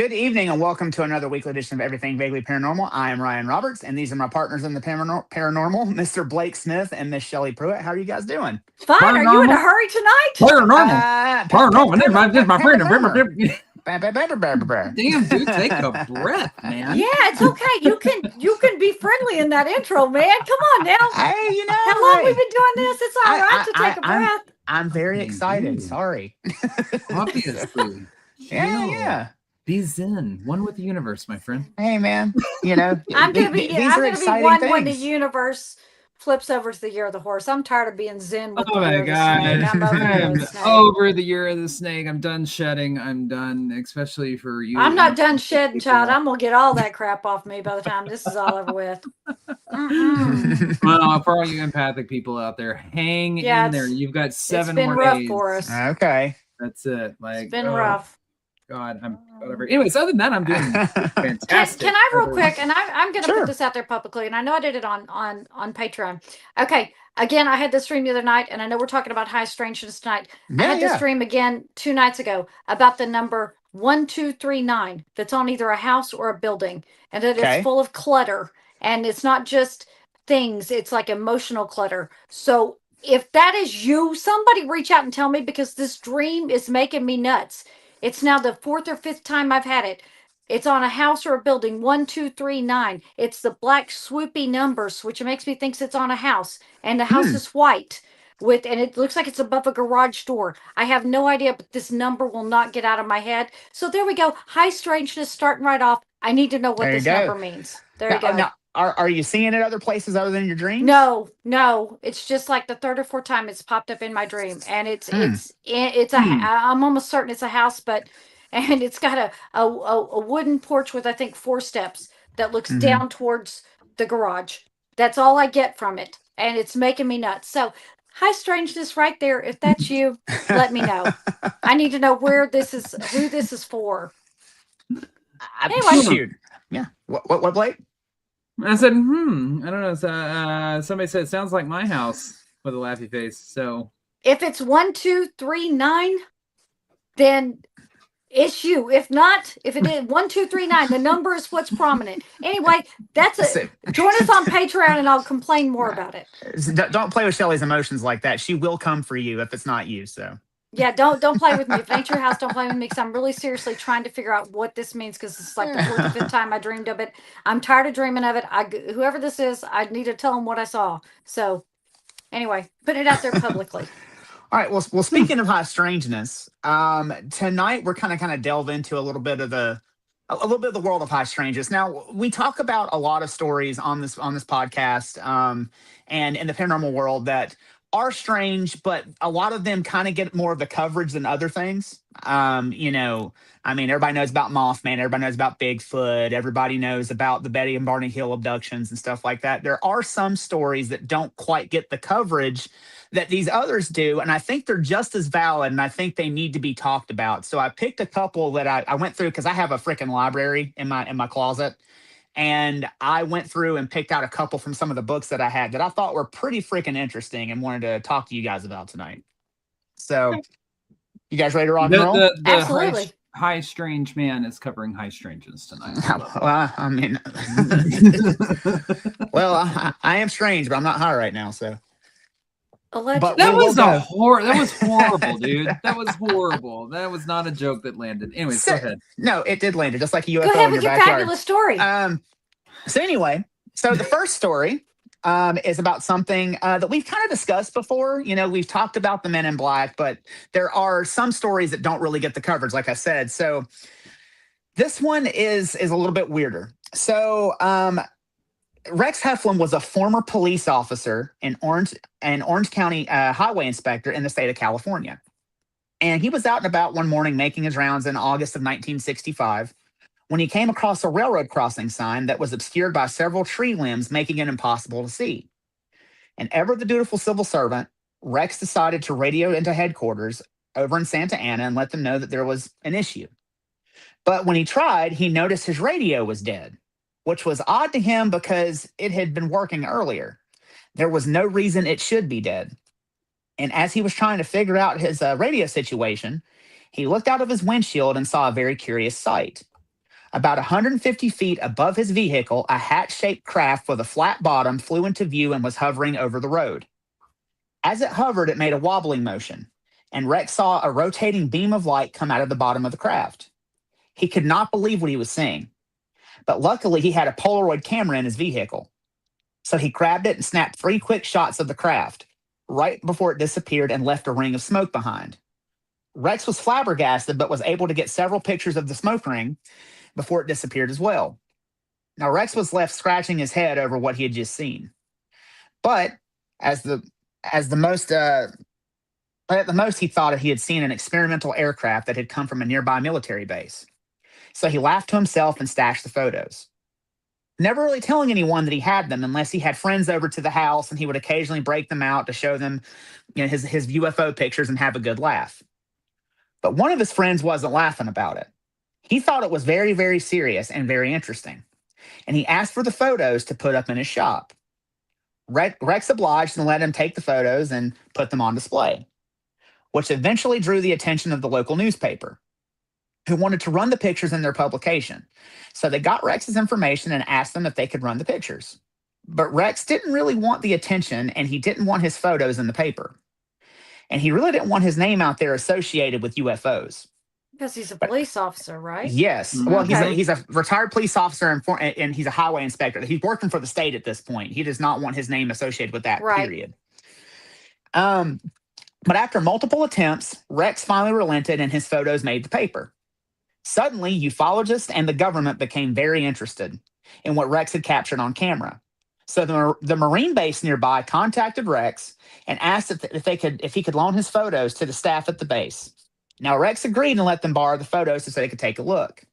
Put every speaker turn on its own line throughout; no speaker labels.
Good evening and welcome to another weekly edition of Everything Vaguely Paranormal. I am Ryan Roberts and these are my partners in the paranormal, Mr. Blake Smith and Miss Shelley Pruitt. How are you guys doing?
Fine. Are you in a hurry tonight?
Paranormal. This is my friend.
Damn, dude, take a breath, man. Yeah, it's okay. You can be friendly in that intro, man. Come on now.
Hey, you know
how long we've been doing this? It's all right to take a breath.
I'm very excited. Sorry.
Obviously.
Yeah.
Be zen, one with the universe, my friend.
Hey, man. You know,
I'm gonna be one when the universe flips over to the year of the horse. I'm tired of being zen with the year of the snake.
I'm over the year of the snake. I'm done shedding. I'm done, especially for you.
I'm not done shedding, child. I'm gonna get all that crap off me by the time this is all over with.
Well, for all you empathic people out there, hang in there. You've got 7 more days.
It's been rough for us.
Okay.
That's it.
It's been rough.
God, I'm whatever. Anyways, other than that, I'm doing fantastic.
Can I real quick, and I'm going to put this out there publicly, and I know I did it on Patreon. Okay, again, I had this dream the other night, and I know we're talking about high strangeness tonight. I had this dream again 2 nights ago about the number 1239 that's on either a house or a building, and that it's full of clutter, and it's not just things; it's like emotional clutter. So if that is you, somebody reach out and tell me because this dream is making me nuts. It's now the 4th or 5th time I've had it. It's on a house or a building, 1239. It's the black swoopy numbers, which makes me think it's on a house. And the house is white and it looks like it's above a garage door. I have no idea, but this number will not get out of my head. So there we go. High strangeness starting right off. I need to know what this number means. There you go.
Now, are you seeing it other places other than your dreams?
No. It's just like the 3rd or 4th time it's popped up in my dream, and I'm almost certain it's a house, and it's got a wooden porch with I think 4 steps that looks down towards the garage. That's all I get from it, and it's making me nuts. So high strangeness right there. If that's you, let me know. I need to know who this is for.
Anyway, shoot. Yeah. What, Blake?
I said, I don't know. Somebody said it sounds like my house with a laughy face. So
if it's 1239, then it's you. If not, if it is 1239, the number is what's prominent. Anyway, that's it. Join us on Patreon and I'll complain more about it.
Don't play with Shelley's emotions like that. She will come for you if it's not you. So.
Yeah, don't play with me. If it ain't your house, don't play with me because I'm really seriously trying to figure out what this means because it's like the 4th or 5th time I dreamed of it. I'm tired of dreaming of it. Whoever this is, I need to tell them what I saw. So anyway, put it out there publicly.
All right. Well, speaking of high strangeness, tonight we're kind of delve into a little bit of the world of high strangeness. Now, we talk about a lot of stories on this podcast and in the paranormal world that are strange, but a lot of them kind of get more of the coverage than other things. Everybody knows about Mothman. Everybody knows about Bigfoot. Everybody knows about the Betty and Barney Hill abductions and stuff like that. There are some stories that don't quite get the coverage that these others do, and I think they're just as valid, and I think they need to be talked about. So I picked a couple that I went through because I have a freaking library in my closet. And I went through and picked out a couple from some of the books that I had that I thought were pretty freaking interesting and wanted to talk to you guys about tonight. So, you guys ready to rock and roll?
The
Absolutely.
High strange man is covering high strangeness tonight.
Well, I am strange, but I'm not high right now, so.
But
that was horrible, dude. That was horrible. That was not a joke that landed. Anyways, go ahead.
No, it did land, just like a UFO
go ahead
in your
with your
backyard.
fabulous story.
So anyway, the first story is about something that we've kind of discussed before. You know, we've talked about the Men in Black, but there are some stories that don't really get the coverage, like I said. So this one is a little bit weirder. So Rex Heflin was a former police officer in Orange County highway inspector in the state of California. And he was out and about one morning making his rounds in August of 1965 when he came across a railroad crossing sign that was obscured by several tree limbs, making it impossible to see. And ever the dutiful civil servant, Rex decided to radio into headquarters over in Santa Ana and let them know that there was an issue. But when he tried, he noticed his radio was dead, which was odd to him because it had been working earlier. There was no reason it should be dead. And as he was trying to figure out his radio situation, he looked out of his windshield and saw a very curious sight. About 150 feet above his vehicle, a hat-shaped craft with a flat bottom flew into view and was hovering over the road. As it hovered, it made a wobbling motion, and Rex saw a rotating beam of light come out of the bottom of the craft. He could not believe what he was seeing, but luckily he had a Polaroid camera in his vehicle. So he grabbed it and snapped 3 quick shots of the craft right before it disappeared and left a ring of smoke behind. Rex was flabbergasted, but was able to get several pictures of the smoke ring before it disappeared as well. Now, Rex was left scratching his head over what he had just seen. But at the most, he thought he had seen an experimental aircraft that had come from a nearby military base. So he laughed to himself and stashed the photos, never really telling anyone that he had them unless he had friends over to the house, and he would occasionally break them out to show them, his UFO pictures and have a good laugh. But one of his friends wasn't laughing about it. He thought it was very, very serious and very interesting, and he asked for the photos to put up in his shop. Rex obliged and let him take the photos and put them on display, which eventually drew the attention of the local newspaper, who wanted to run the pictures in their publication. So they got Rex's information and asked them if they could run the pictures. But Rex didn't really want the attention, and he didn't want his photos in the paper. And he really didn't want his name out there associated with UFOs.
Because he's a police officer, right?
Yes. Well,
Okay.
he's a retired police officer and he's a highway inspector. He's working for the state at this point. He does not want his name associated with that,
Right.
period. But after multiple attempts, Rex finally relented and his photos made the paper. Suddenly, ufologists and the government became very interested in what Rex had captured on camera. So the Marine base nearby contacted Rex and asked if he could loan his photos to the staff at the base. Now, Rex agreed and let them borrow the photos so they could take a look.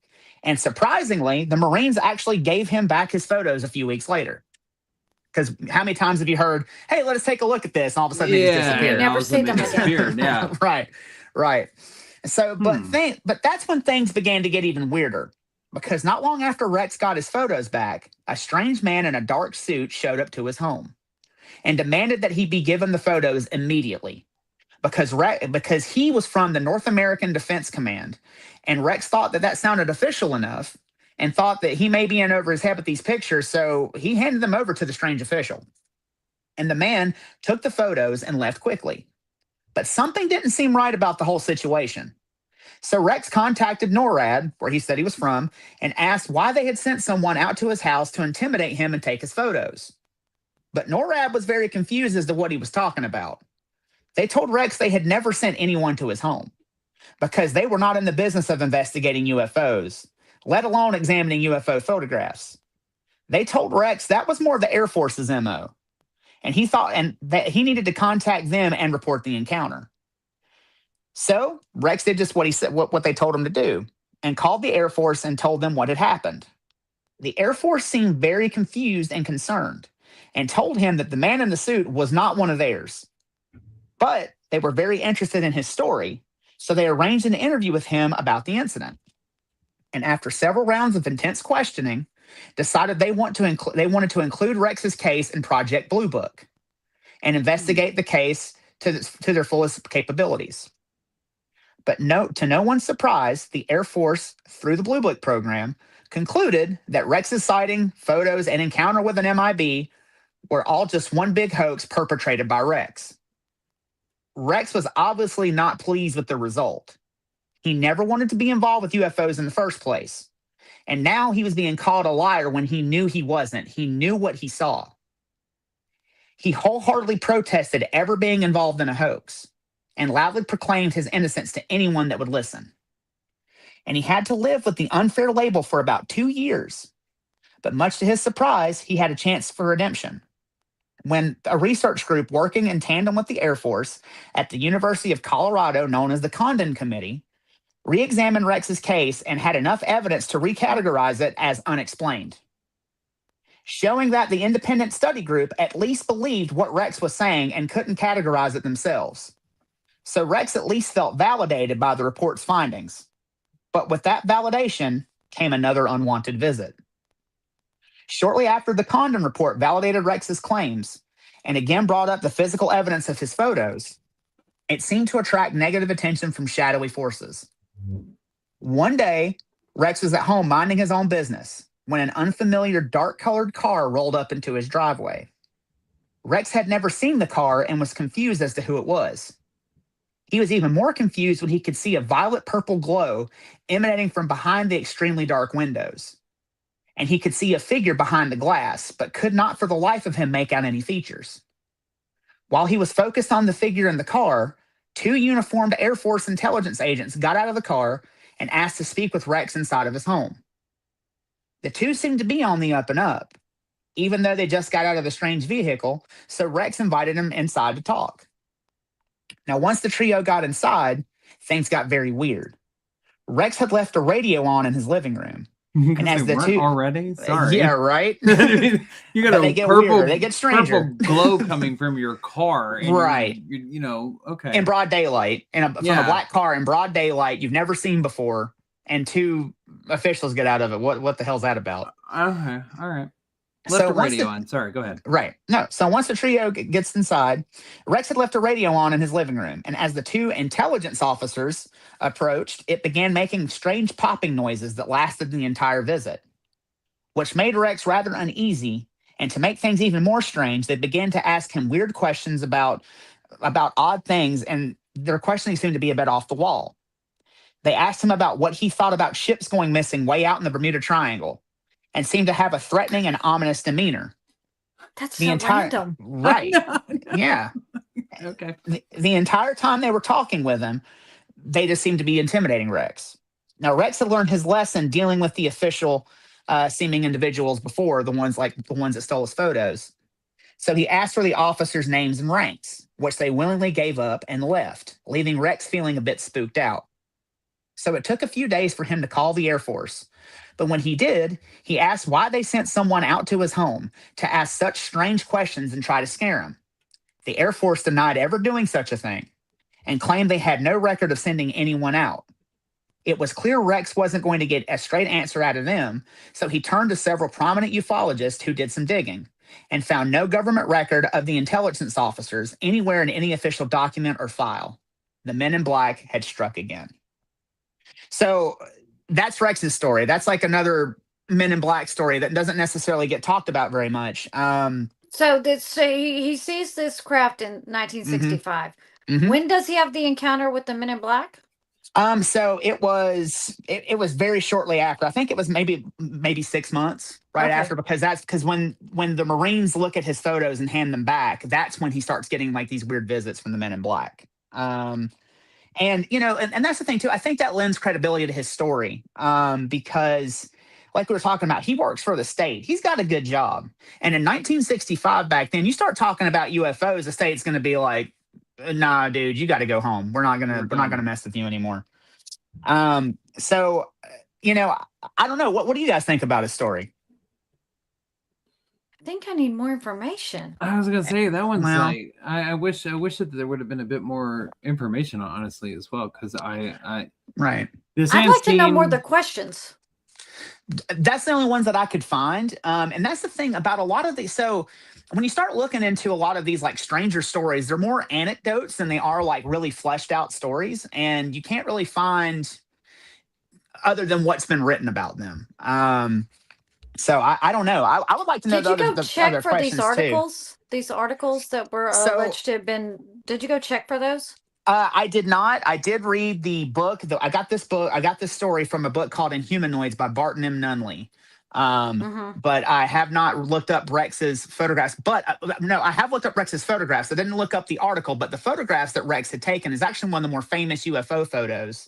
And surprisingly, the Marines actually gave him back his photos a few weeks later. Because how many times have you heard, hey, let us take a look at this, and all of a sudden they just disappear?
You never see them again.
Yeah.
Right. So, but that's when things began to get even weirder. Because not long after Rex got his photos back, a strange man in a dark suit showed up to his home and demanded that he be given the photos immediately. Because he was from the North American Defense Command, and Rex thought that sounded official enough and thought that he may be in over his head with these pictures, so he handed them over to the strange official. And the man took the photos and left quickly. But something didn't seem right about the whole situation. So Rex contacted NORAD, where he said he was from, and asked why they had sent someone out to his house to intimidate him and take his photos. But NORAD was very confused as to what he was talking about. They told Rex they had never sent anyone to his home because they were not in the business of investigating UFOs, let alone examining UFO photographs. They told Rex that was more of the Air Force's MO, and he thought that he needed to contact them and report the encounter. So Rex did just what he said, what they told him to do, and called the Air Force and told them what had happened. The Air Force seemed very confused and concerned, and told him that the man in the suit was not one of theirs. But they were very interested in his story, so they arranged an interview with him about the incident. And after several rounds of intense questioning, decided they wanted to include Rex's case in Project Blue Book and investigate the case to their fullest capabilities. But to no one's surprise, the Air Force, through the Blue Book program, concluded that Rex's sighting, photos, and encounter with an MIB were all just one big hoax perpetrated by Rex. Rex was obviously not pleased with the result. He never wanted to be involved with UFOs in the first place. And now he was being called a liar when he knew he wasn't. He knew what he saw. He wholeheartedly protested ever being involved in a hoax and loudly proclaimed his innocence to anyone that would listen. And he had to live with the unfair label for about 2 years. But much to his surprise, he had a chance for redemption when a research group working in tandem with the Air Force at the University of Colorado, known as the Condon Committee, re-examined Rex's case and had enough evidence to recategorize it as unexplained, showing that the independent study group at least believed what Rex was saying and couldn't categorize it themselves. So Rex at least felt validated by the report's findings. But with that validation came another unwanted visit. Shortly after the Condon report validated Rex's claims and again brought up the physical evidence of his photos, it seemed to attract negative attention from shadowy forces. One day, Rex was at home minding his own business when an unfamiliar dark-colored car rolled up into his driveway. Rex had never seen the car and was confused as to who it was. He was even more confused when he could see a violet-purple glow emanating from behind the extremely dark windows. And he could see a figure behind the glass, but could not for the life of him make out any features. While he was focused on the figure in the car, 2 uniformed Air Force intelligence agents got out of the car and asked to speak with Rex inside of his home. The 2 seemed to be on the up and up, even though they just got out of the strange vehicle, so Rex invited him inside to talk. Now, once the trio got inside, things got very weird. Rex had left a radio on in his living room.
And as the 2 already, sorry,
yeah, right.
You got
they get purple, weirder. They get stranger.
Purple glow coming from your car, and
right?
Okay,
in broad daylight, from a black car in broad daylight you've never seen before, and 2 officials get out of it. What the hell's that about?
Okay, all right. Left the radio on. Sorry, go ahead.
Right. No. So once the trio gets inside, Rex had left a radio on in his living room, and as the 2 intelligence officers approached, it began making strange popping noises that lasted the entire visit, which made Rex rather uneasy. And to make things even more strange, they began to ask him weird questions about odd things, and their questioning seemed to be a bit off the wall. They asked him about what he thought about ships going missing way out in the Bermuda Triangle, and seemed to have a threatening and ominous demeanor.
That's random.
Right. Yeah.
Okay.
The entire time they were talking with him, they just seemed to be intimidating Rex. Now, Rex had learned his lesson dealing with the official seeming individuals before, the ones that stole his photos. So he asked for the officers' names and ranks, which they willingly gave up and left, leaving Rex feeling a bit spooked out. So it took a few days for him to call the Air Force. But when he did, he asked why they sent someone out to his home to ask such strange questions and try to scare him. The Air Force denied ever doing such a thing and claimed they had no record of sending anyone out. It was clear Rex wasn't going to get a straight answer out of them, so he turned to several prominent ufologists who did some digging and found no government record of the intelligence officers anywhere in any official document or file. The men in black had struck again. So that's Rex's story. That's like another Men in Black story that doesn't necessarily get talked about very much.
So he sees this craft in 1965.
Mm-hmm.
When does he have the encounter with the Men in Black?
So it was very shortly after. I think it was maybe 6 months after, because when the Marines look at his photos and hand them back, that's when he starts getting like these weird visits from the Men in Black. And that's the thing too. I think that lends credibility to his story, because like we were talking about, he works for the state. He's got a good job. And in 1965, back then, you start talking about UFOs, the state's going to be like, nah, dude, you got to go home. We're not gonna mess with you anymore. So I don't know. What do you guys think about his story?
I think I need more information.
I was gonna say that one's like I wish that there would have been a bit more information, honestly, as well, because
I'd like to know more of the questions.
That's the only ones that I could find, and that's the thing about a lot of these. So when you start looking into a lot of these like stranger stories, they're more anecdotes than they are like really fleshed out stories, and you can't really find other than what's been written about them. So I don't know. I would like to know.
Did you go check for these articles? Too. These articles that were alleged to have been. Did you go check for those?
I did not. I did read the book. I got this story from a book called Inhumanoids by Barton M. Nunley. But I have not looked up Rex's photographs. But no, I have looked up Rex's photographs. I didn't look up the article, but the photographs that Rex had taken is actually one of the more famous UFO photos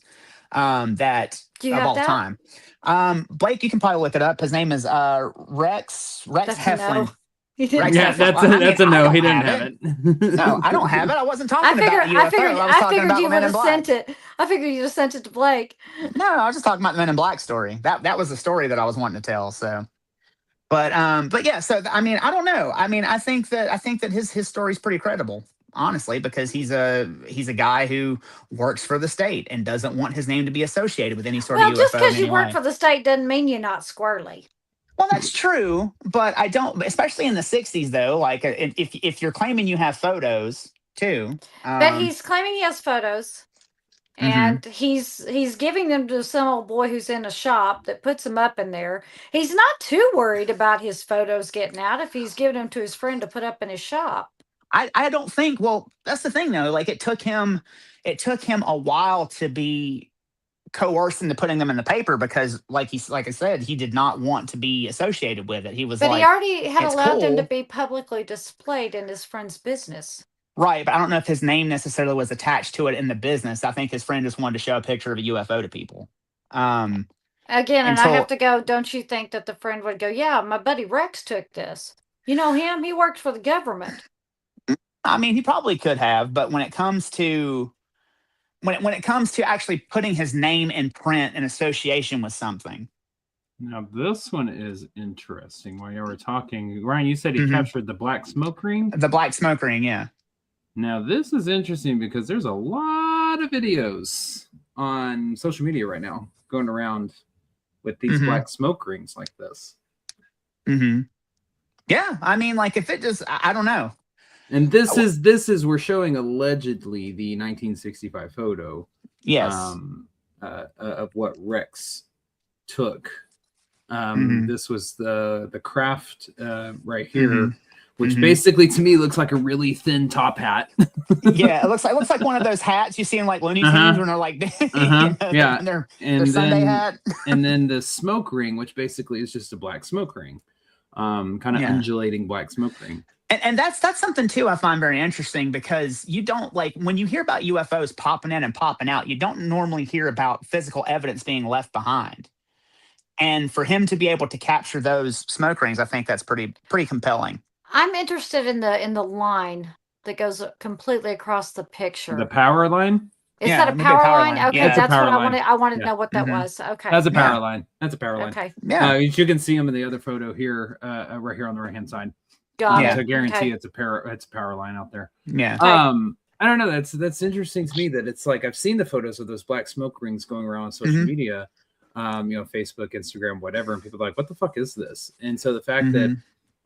of all time. Blake, you can probably look it up. His name is Rex Heflin.
That's a no. He didn't have it.
No, I don't have it. I wasn't talking about UFO.
I figured you would have sent it. I figured you just sent it to Blake.
No, I was just talking about the Men in Black story. That was the story that I was wanting to tell. So, but yeah. So I mean, I don't know. I mean, I think that his story is pretty credible, honestly, because he's a guy who works for the state and doesn't want his name to be associated with any sort of UFO.
Well, just because you work for the state doesn't mean you're not squirrely.
Well, that's true, but I don't, especially in the 60s, though, like if you're claiming you have photos too.
But he's claiming he has photos. and he's giving them to some old boy who's in a shop that puts them up in there. He's not too worried about his photos getting out if he's giving them to his friend to put up in his shop.
I don't think. Well, that's the thing though. Like it took him a while to be coerced into putting them in the paper because, like I said, he did not want to be associated with it. He was,
but
like,
he already had
it's
allowed them to
cool.
be publicly displayed in his friend's business.
Right, but I don't know if his name necessarily was attached to it in the business. I think his friend just wanted to show a picture of a UFO to people.
Again, and I have to go, don't you think that the friend would go, yeah, my buddy Rex took this. You know him? He worked for the government.
I mean, he probably could have, but when it comes to actually putting his name in print in association with something.
Now, this one is interesting. While you were talking, Ryan, you said he captured the black smoke ring?
The black smoke ring, yeah.
Now, this is interesting because there's a lot of videos on social media right now going around with these black smoke rings like this.
Yeah, I mean, like if it just, I don't know.
And this is we're showing allegedly the 1965 photo.
Yes.
Of what Rex took. This was the craft right here, which basically to me looks like a really thin top hat.
Yeah, it looks like one of those hats you see in like Looney Tunes when they're like,
yeah,
their Sunday hat.
And then the smoke ring, which basically is just a black smoke ring, kind of undulating black smoke ring.
And that's something too I find very interesting because you don't, like, when you hear about UFOs popping in and popping out, you don't normally hear about physical evidence being left behind. And for him to be able to capture those smoke rings, I think that's pretty compelling.
I'm interested in the line that goes completely across the picture.
The power line?
Is that a power line? Okay,
Yeah.
that's what I wanted. I wanted to know what that was. Okay.
That's a power line. That's a power line.
Okay.
Yeah.
You can see them in the other photo here, right here on the right-hand side.
Got it.
So I guarantee it's a power line out there.
Yeah.
I don't know. That's interesting to me that it's like I've seen the photos of those black smoke rings going around on social media, Facebook, Instagram, whatever, and people are like, "What the fuck is this?" And so the fact that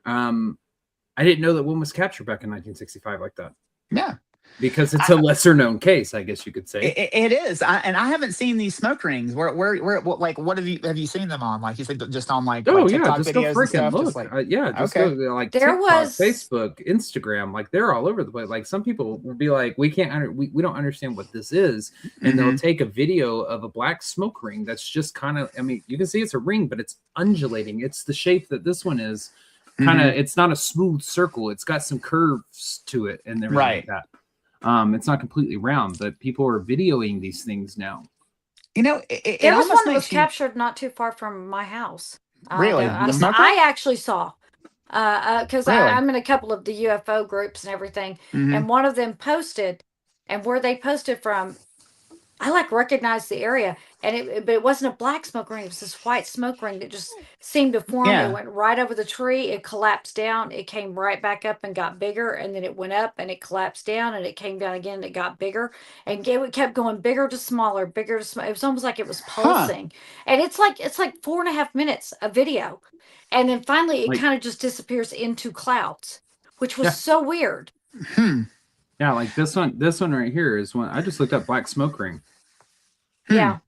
I didn't know that one was captured back in 1965 like that.
Yeah.
Because it's a lesser known case, I guess you could say.
It is. And I haven't seen these smoke rings. Where what have you seen them on? Like you said, just on like TikTok
just
videos
go freaking
and stuff.
look.
Just like,
go like
there
TikTok,
was
Facebook, Instagram, like they're all over the place. Like some people will be like, we don't understand what this is, and they'll take a video of a black smoke ring that's just kind of, I mean, you can see it's a ring, but it's undulating. It's the shape that this one is. Kind of, it's not a smooth circle. It's got some curves to it, and everything like that. It's not completely round, but people are videoing these things now.
You know,
there was one that was captured not too far from my house.
Really?
I actually saw, because I'm in a couple of the UFO groups and everything, and one of them posted, and where they posted from, I like recognized the area, and but it wasn't a black smoke ring. It was this white smoke ring that just seemed to form.
Yeah.
It went right over the tree. It collapsed down. It came right back up and got bigger, and then it went up and it collapsed down and it came down again. And it got bigger and it kept going bigger to smaller, bigger to smaller. It was almost like it was pulsing, and it's like 4.5 minutes of video, and then finally it kind of just disappears into clouds, which was so weird.
Yeah, like this one right here is one I just looked up black smoke ring.
Yeah.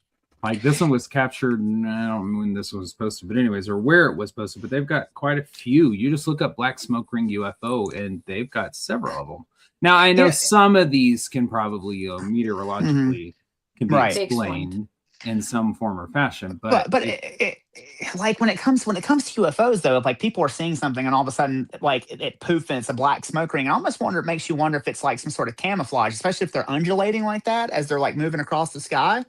Like this one was captured, I don't know when this was posted, but anyways, or where it was posted, but they've got quite a few. You just look up black smoke ring UFO and they've got several of them. Now I know some of these can probably meteorologically can be explained in some form or fashion, but
it, like when it comes to UFOs though, if like people are seeing something and all of a sudden like it poof and it's a black smoke ring, I almost wonder, it makes you wonder if it's like some sort of camouflage, especially if they're undulating like that as they're like moving across the sky.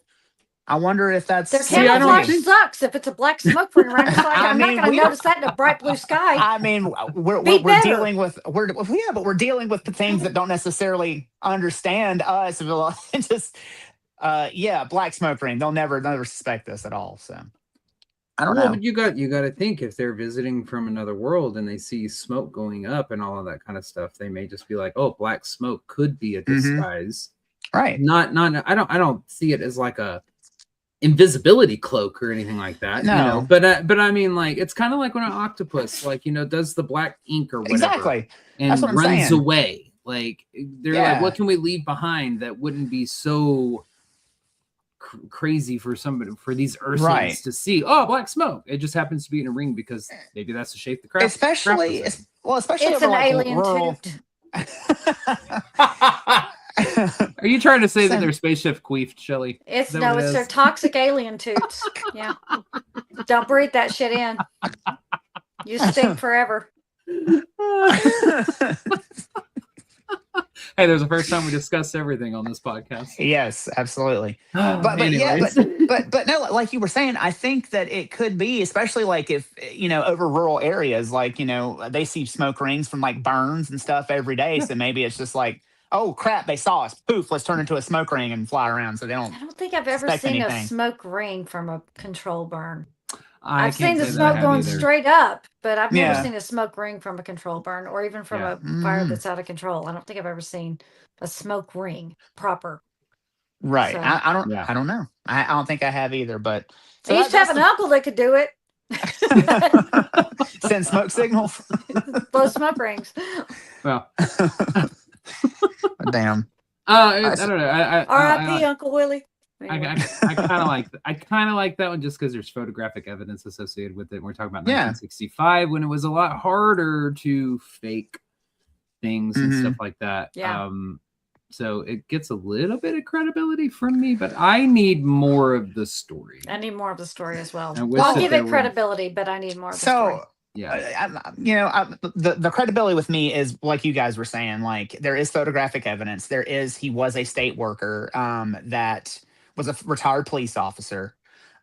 I wonder if that's
their camouflage sucks if it's a black smoke ring around. It's like, I'm not going to notice that in a bright blue sky.
I mean, we're dealing with but we're dealing with the things that don't necessarily understand us. Just black smoke ring. They'll never suspect this at all. So I don't know.
But you got to think if they're visiting from another world and they see smoke going up and all of that kind of stuff, they may just be like, "Oh, black smoke could be a disguise."
Right.
Not. I don't see it as like a invisibility cloak or anything like that.
No.
You know? But I mean, like it's kind of like when an octopus, like does the black ink or whatever, and
that's what I'm
runs
saying.
away. Like they're like, what can we leave behind that wouldn't be so crazy for these
Right.
Ursans to see, oh, black smoke. It just happens to be in a ring because maybe that's the shape the craft.
Especially
It's
over
an
like
alien
rural.
toot.
Are you trying to say that their spaceship queefed, Shelly?
It's their toxic alien toots. Yeah. Don't breathe that shit in. You stink forever.
Hey, there's the first time we discussed everything on this podcast.
Yes, absolutely.
But
No, like you were saying, I think that it could be, especially like if, over rural areas, like, they see smoke rings from like burns and stuff every day. So maybe it's just like, oh crap, they saw us. Poof, let's turn into a smoke ring and fly around. So they don't.
I don't think I've ever seen a smoke ring from a control burn. I've seen the smoke going straight up, but I've never seen a smoke ring from a control burn or even from a fire that's out of control. I don't think I've ever seen a smoke ring proper.
Right. So, I don't know. I don't think I have either, but
I used to have an uncle that could do it.
Send smoke signals.
Blow smoke rings.
Well.
Damn.
I don't know.
R.I.P. Uncle Willie.
Anyway. I kind of like that one just because there's photographic evidence associated with it. We're talking about 1965 when it was a lot harder to fake things and stuff like that.
Yeah.
So it gets a little bit of credibility from me, but I need more of the story.
I need more of the story as well. I'll give it credibility, but I need more of the story.
Yeah, the credibility with me is like you guys were saying. Like there is photographic evidence. He was a state worker that was a retired police officer,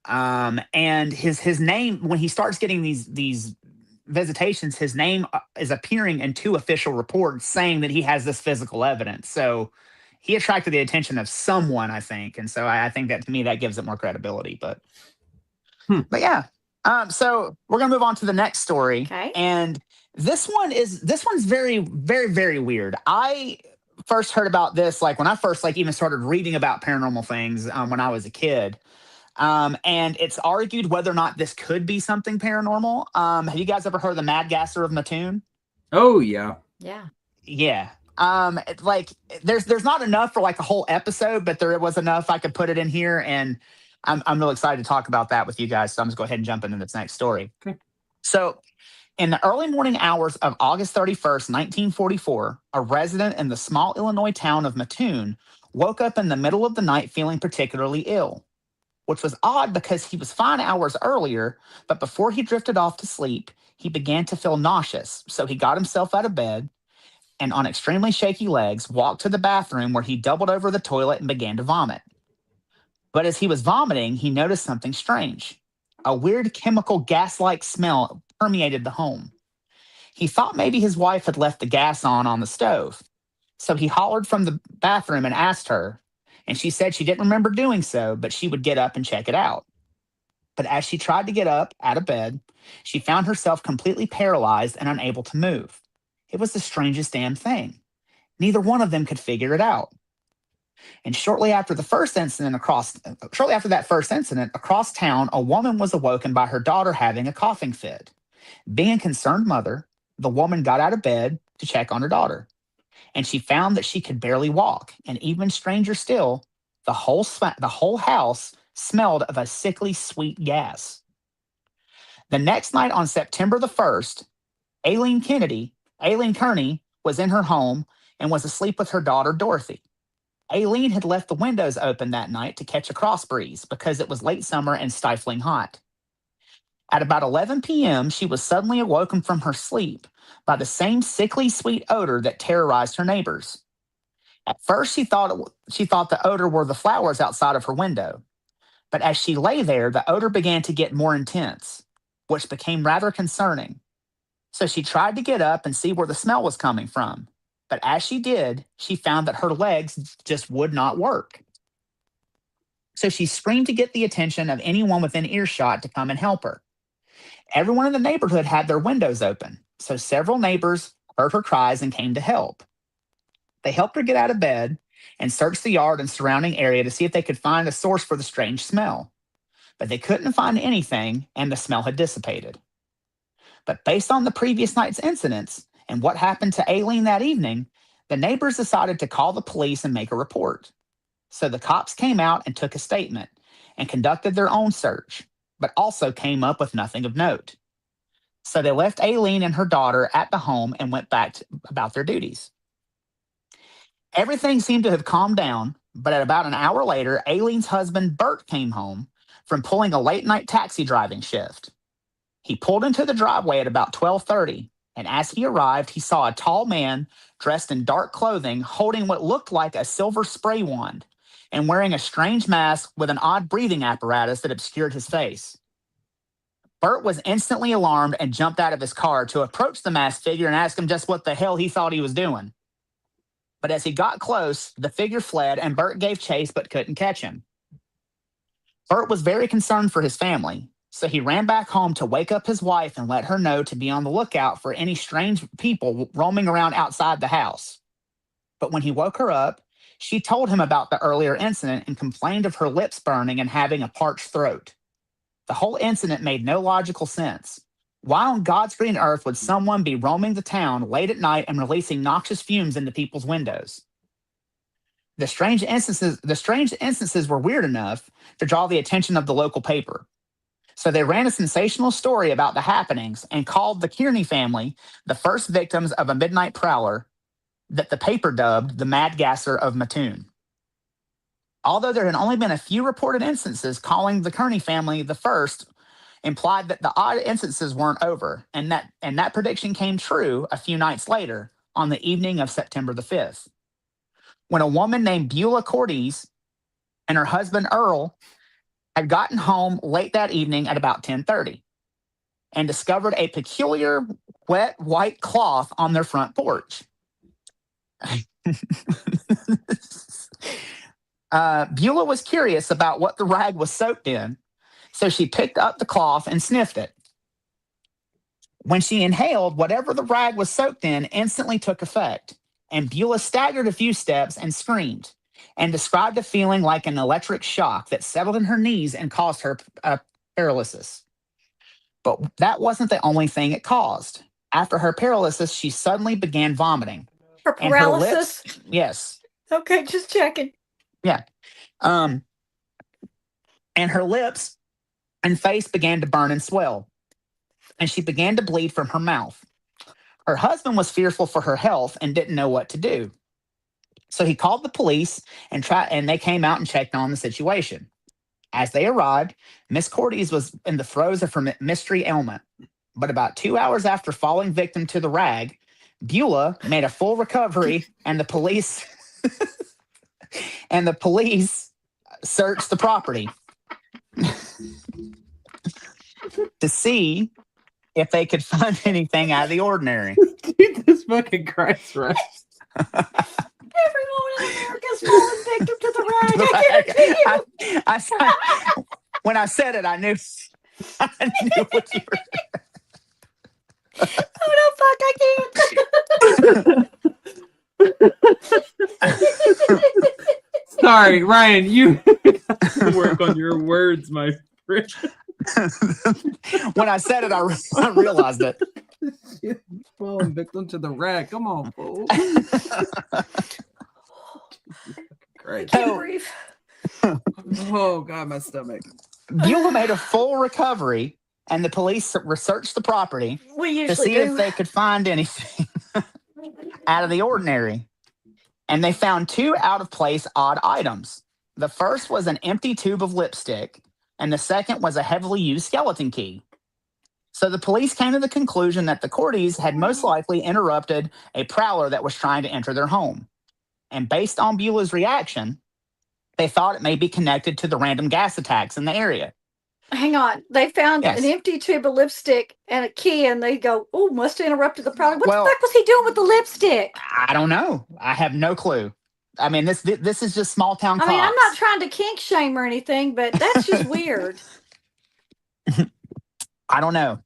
and his name when he starts getting these visitations, his name is appearing in 2 official reports saying that he has this physical evidence. So he attracted the attention of someone, I think, and so I think that to me that gives it more credibility. But yeah. So we're gonna move on to the next story, and this one's very, very, very weird. I first heard about this like when I first even started reading about paranormal things when I was a kid, and it's argued whether or not this could be something paranormal. Have you guys ever heard of the Mad Gasser of Mattoon?
Oh yeah,
yeah. There's not enough for like a whole episode, but there was enough I could put it in here and. I'm really excited to talk about that with you guys. So I'm just go ahead and jump into this next story.
Okay.
So in the early morning hours of August 31st, 1944, a resident in the small Illinois town of Mattoon woke up in the middle of the night feeling particularly ill, which was odd because he was fine hours earlier, but before he drifted off to sleep, he began to feel nauseous. So he got himself out of bed and on extremely shaky legs, walked to the bathroom where he doubled over the toilet and began to vomit. But as he was vomiting, he noticed something strange. A weird chemical gas-like smell permeated the home. He thought maybe his wife had left the gas on the stove. So he hollered from the bathroom and asked her, and she said she didn't remember doing so, but she would get up and check it out. But as she tried to get up out of bed, she found herself completely paralyzed and unable to move. It was the strangest damn thing. Neither one of them could figure it out. And shortly after that first incident across town, a woman was awoken by her daughter having a coughing fit. Being a concerned mother, the woman got out of bed to check on her daughter, and she found that she could barely walk. And even stranger still, the whole house smelled of a sickly sweet gas. The next night on September the 1st, Aileen Kearney was in her home and was asleep with her daughter Dorothy. Aileen had left the windows open that night to catch a cross breeze because it was late summer and stifling hot. At about 11 p.m., she was suddenly awoken from her sleep by the same sickly sweet odor that terrorized her neighbors. At first, she thought the odor were the flowers outside of her window. But as she lay there, the odor began to get more intense, which became rather concerning. So she tried to get up and see where the smell was coming from. But as she did, she found that her legs just would not work. So she screamed to get the attention of anyone within earshot to come and help her. Everyone in the neighborhood had their windows open, so several neighbors heard her cries and came to help. They helped her get out of bed and searched the yard and surrounding area to see if they could find a source for the strange smell. But they couldn't find anything, and the smell had dissipated. But based on the previous night's incidents, and what happened to Aileen that evening, the neighbors decided to call the police and make a report. So the cops came out and took a statement, and conducted their own search, but also came up with nothing of note. So they left Aileen and her daughter at the home and went back about their duties. Everything seemed to have calmed down, but at about an hour later, Aileen's husband, Bert, came home from pulling a late-night taxi driving shift. He pulled into the driveway at about 12:30, and as he arrived, he saw a tall man dressed in dark clothing holding what looked like a silver spray wand and wearing a strange mask with an odd breathing apparatus that obscured his face. Bert was instantly alarmed and jumped out of his car to approach the masked figure and ask him just what the hell he thought he was doing. But as he got close, the figure fled and Bert gave chase but couldn't catch him. Bert was very concerned for his family, so he ran back home to wake up his wife and let her know to be on the lookout for any strange people roaming around outside the house. But when he woke her up, she told him about the earlier incident and complained of her lips burning and having a parched throat. The whole incident made no logical sense. Why on God's green earth would someone be roaming the town late at night and releasing noxious fumes into people's windows? The strange instances were weird enough to draw the attention of the local paper. So they ran a sensational story about the happenings and called the Kearney family the first victims of a midnight prowler that the paper dubbed the Mad Gasser of Mattoon. Although there had only been a few reported instances, calling the Kearney family the first implied that the odd instances weren't over, and that prediction came true a few nights later on the evening of September the 5th, when a woman named Beulah Cordes and her husband Earl had gotten home late that evening at about 10:30 and discovered a peculiar wet white cloth on their front porch. Beulah was curious about what the rag was soaked in, so she picked up the cloth and sniffed it. When she inhaled, whatever the rag was soaked in instantly took effect, and Beulah staggered a few steps and screamed, and described a feeling like an electric shock that settled in her knees and caused her paralysis. But that wasn't the only thing it caused. After her paralysis, she suddenly began vomiting.
Her paralysis?
And her lips, yes.
Okay, just checking.
Yeah. And her lips and face began to burn and swell, and she began to bleed from her mouth. Her husband was fearful for her health and didn't know what to do. So he called the police and they came out and checked on the situation. As they arrived, Miss Cordes was in the throes of her mystery ailment. But about 2 hours after falling victim to the rag, Beulah made a full recovery, and the police searched the property to see if they could find anything out of the ordinary.
Jesus fucking Christ, right?
Everyone in America's fallen victim to the rag. I guarantee you.
When I said it, I knew what you were.
Oh no, fuck! I can't.
Sorry, Ryan. You have to work on your words, my friend.
When I said it, I realized it.
Falling victim to the rag. Come on, fool. Great. Oh God, my stomach.
Beulah made a full recovery, and the police researched the property to see if they could find anything out of the ordinary. And they found two out-of-place odd items. The first was an empty tube of lipstick, and the second was a heavily used skeleton key. So the police came to the conclusion that the Cordes had most likely interrupted a prowler that was trying to enter their home. And based on Beulah's reaction, they thought it may be connected to the random gas attacks in the area.
Hang on. They found an empty tube of lipstick and a key, and they go, oh, must have interrupted the prowler. What the fuck was he doing with the lipstick?
I don't know. I have no clue. I mean, this is just small town cops.
I mean, I'm not trying to kink shame or anything, but that's just weird.
I don't know.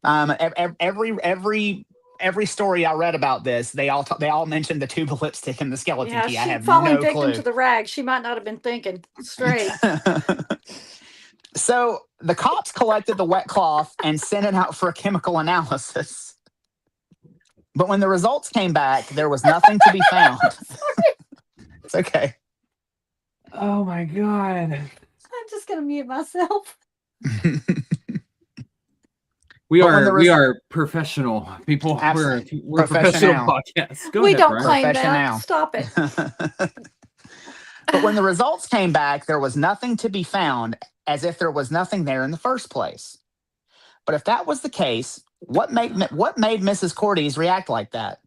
Every story I read about this, they all mentioned the tube of lipstick and the skeleton key. I have no clue.
Falling victim to the rag. She might not have been thinking straight.
So the cops collected the wet cloth and sent it out for a chemical analysis. But when the results came back, there was nothing to be found. It's okay.
Oh my God.
I'm just going to mute myself.
We are professional people.
Absolutely.
We're a professional podcast.
We don't claim that. Stop it.
But when the results came back, there was nothing to be found, as if there was nothing there in the first place. But if that was the case, what made Mrs. Cordes react like that?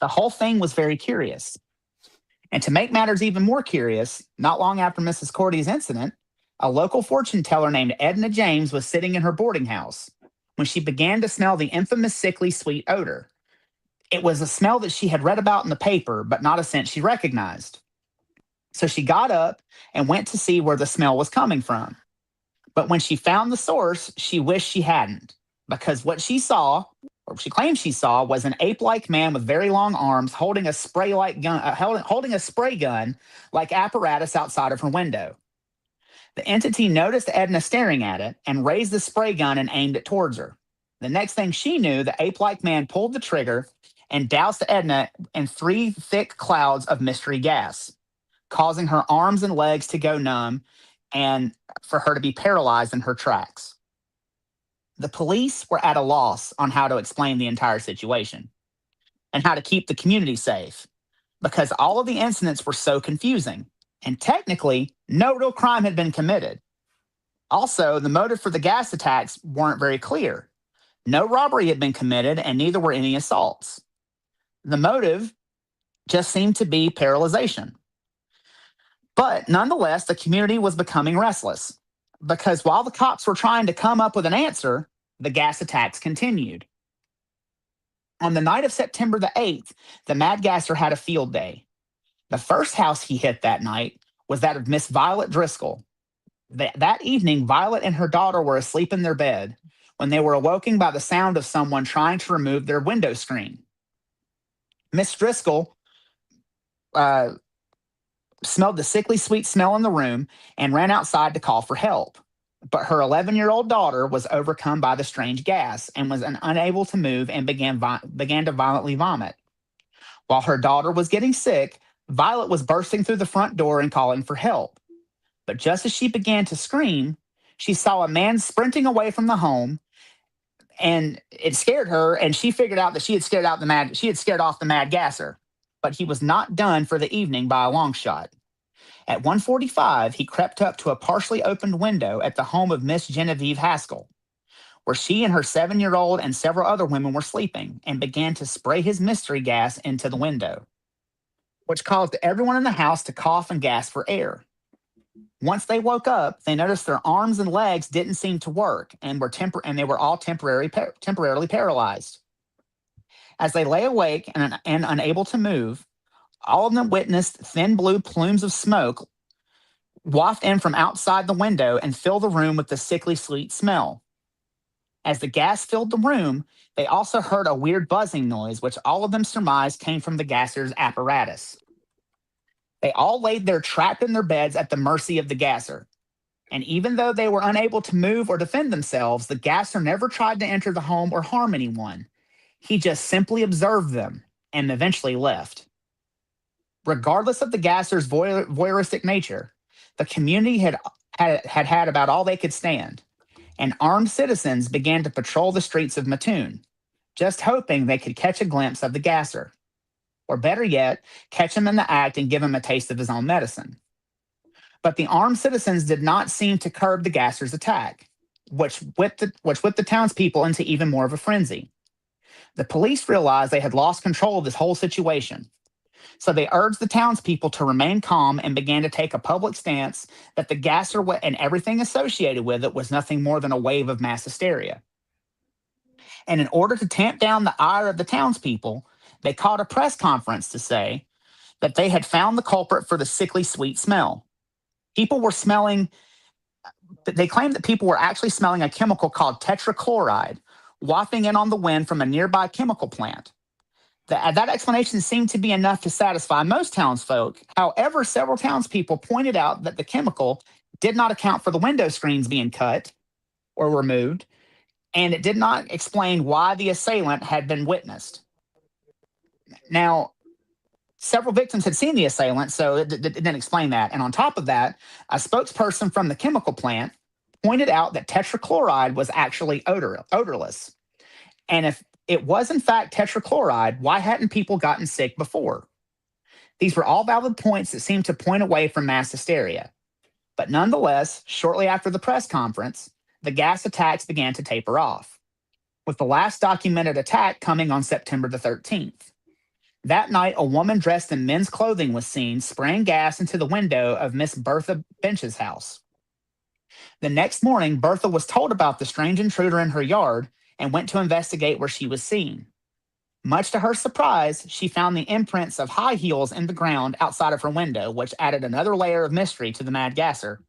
The whole thing was very curious. And to make matters even more curious, not long after Mrs. Cordes' incident, a local fortune teller named Edna James was sitting in her boarding house when she began to smell the infamous sickly sweet odor. It was a smell that she had read about in the paper, but not a scent she recognized. So she got up and went to see where the smell was coming from. But when she found the source, she wished she hadn't, because what she saw, or she claimed she saw, was an ape-like man with very long arms holding a spray gun like apparatus outside of her window. The entity noticed Edna staring at it and raised the spray gun and aimed it towards her. The next thing she knew, the ape-like man pulled the trigger and doused Edna in 3 thick clouds of mystery gas, causing her arms and legs to go numb and for her to be paralyzed in her tracks. The police were at a loss on how to explain the entire situation and how to keep the community safe, because all of the incidents were so confusing, and technically, no real crime had been committed. Also, the motive for the gas attacks weren't very clear. No robbery had been committed, and neither were any assaults. The motive just seemed to be paralyzation. But nonetheless, the community was becoming restless, because while the cops were trying to come up with an answer, the gas attacks continued. On the night of September the 8th, the Mad Gasser had a field day. The first house he hit that night was that of Miss Violet Driscoll. That evening, Violet and her daughter were asleep in their bed when they were awoken by the sound of someone trying to remove their window screen. Miss Driscoll smelled the sickly sweet smell in the room and ran outside to call for help. But her 11-year-old daughter was overcome by the strange gas and was unable to move and began to violently vomit. While her daughter was getting sick, Violet was bursting through the front door and calling for help. But just as she began to scream, she saw a man sprinting away from the home, and it scared her, and she figured out that she had scared off the Mad Gasser. But he was not done for the evening by a long shot. At 1:45, he crept up to a partially opened window at the home of Miss Genevieve Haskell, where she and her 7-year-old and several other women were sleeping, and began to spray his mystery gas into the window, which caused everyone in the house to cough and gasp for air. Once they woke up, they noticed their arms and legs didn't seem to work and they were all temporarily paralyzed. As they lay awake and unable to move, all of them witnessed thin blue plumes of smoke waft in from outside the window and fill the room with the sickly sweet smell. As the gas filled the room, they also heard a weird buzzing noise, which all of them surmised came from the gasser's apparatus. They all laid there trapped in their beds at the mercy of the gasser. And even though they were unable to move or defend themselves, the gasser never tried to enter the home or harm anyone. He just simply observed them and eventually left. Regardless of the gasser's voyeuristic nature, the community had about all they could stand, and armed citizens began to patrol the streets of Mattoon, just hoping they could catch a glimpse of the gasser, or better yet, catch him in the act and give him a taste of his own medicine. But the armed citizens did not seem to curb the gasser's attack, which whipped the townspeople into even more of a frenzy. The police realized they had lost control of this whole situation, so they urged the townspeople to remain calm and began to take a public stance that the gasser and everything associated with it was nothing more than a wave of mass hysteria. And in order to tamp down the ire of the townspeople, they called a press conference to say that they had found the culprit for the sickly sweet smell. They claimed that people were actually smelling a chemical called tetrachloride wafting in on the wind from a nearby chemical plant. That explanation seemed to be enough to satisfy most townsfolk. However, several townspeople pointed out that the chemical did not account for the window screens being cut or removed, and it did not explain why the assailant had been witnessed. Now, Several victims had seen the assailant, so it didn't explain that. And on top of that, a spokesperson from the chemical plant pointed out that tetrachloride was actually odorless. And if it was in fact tetrachloride, why hadn't people gotten sick before? These were all valid points that seemed to point away from mass hysteria. But nonetheless, shortly after the press conference, the gas attacks began to taper off, with the last documented attack coming on September the 13th. That night, a woman dressed in men's clothing was seen spraying gas into the window of Miss Bertha Bench's house. The next morning, Bertha was told about the strange intruder in her yard and went to investigate where she was seen. Much to her surprise, she found the imprints of high heels in the ground outside of her window, which added another layer of mystery to the mad gasser.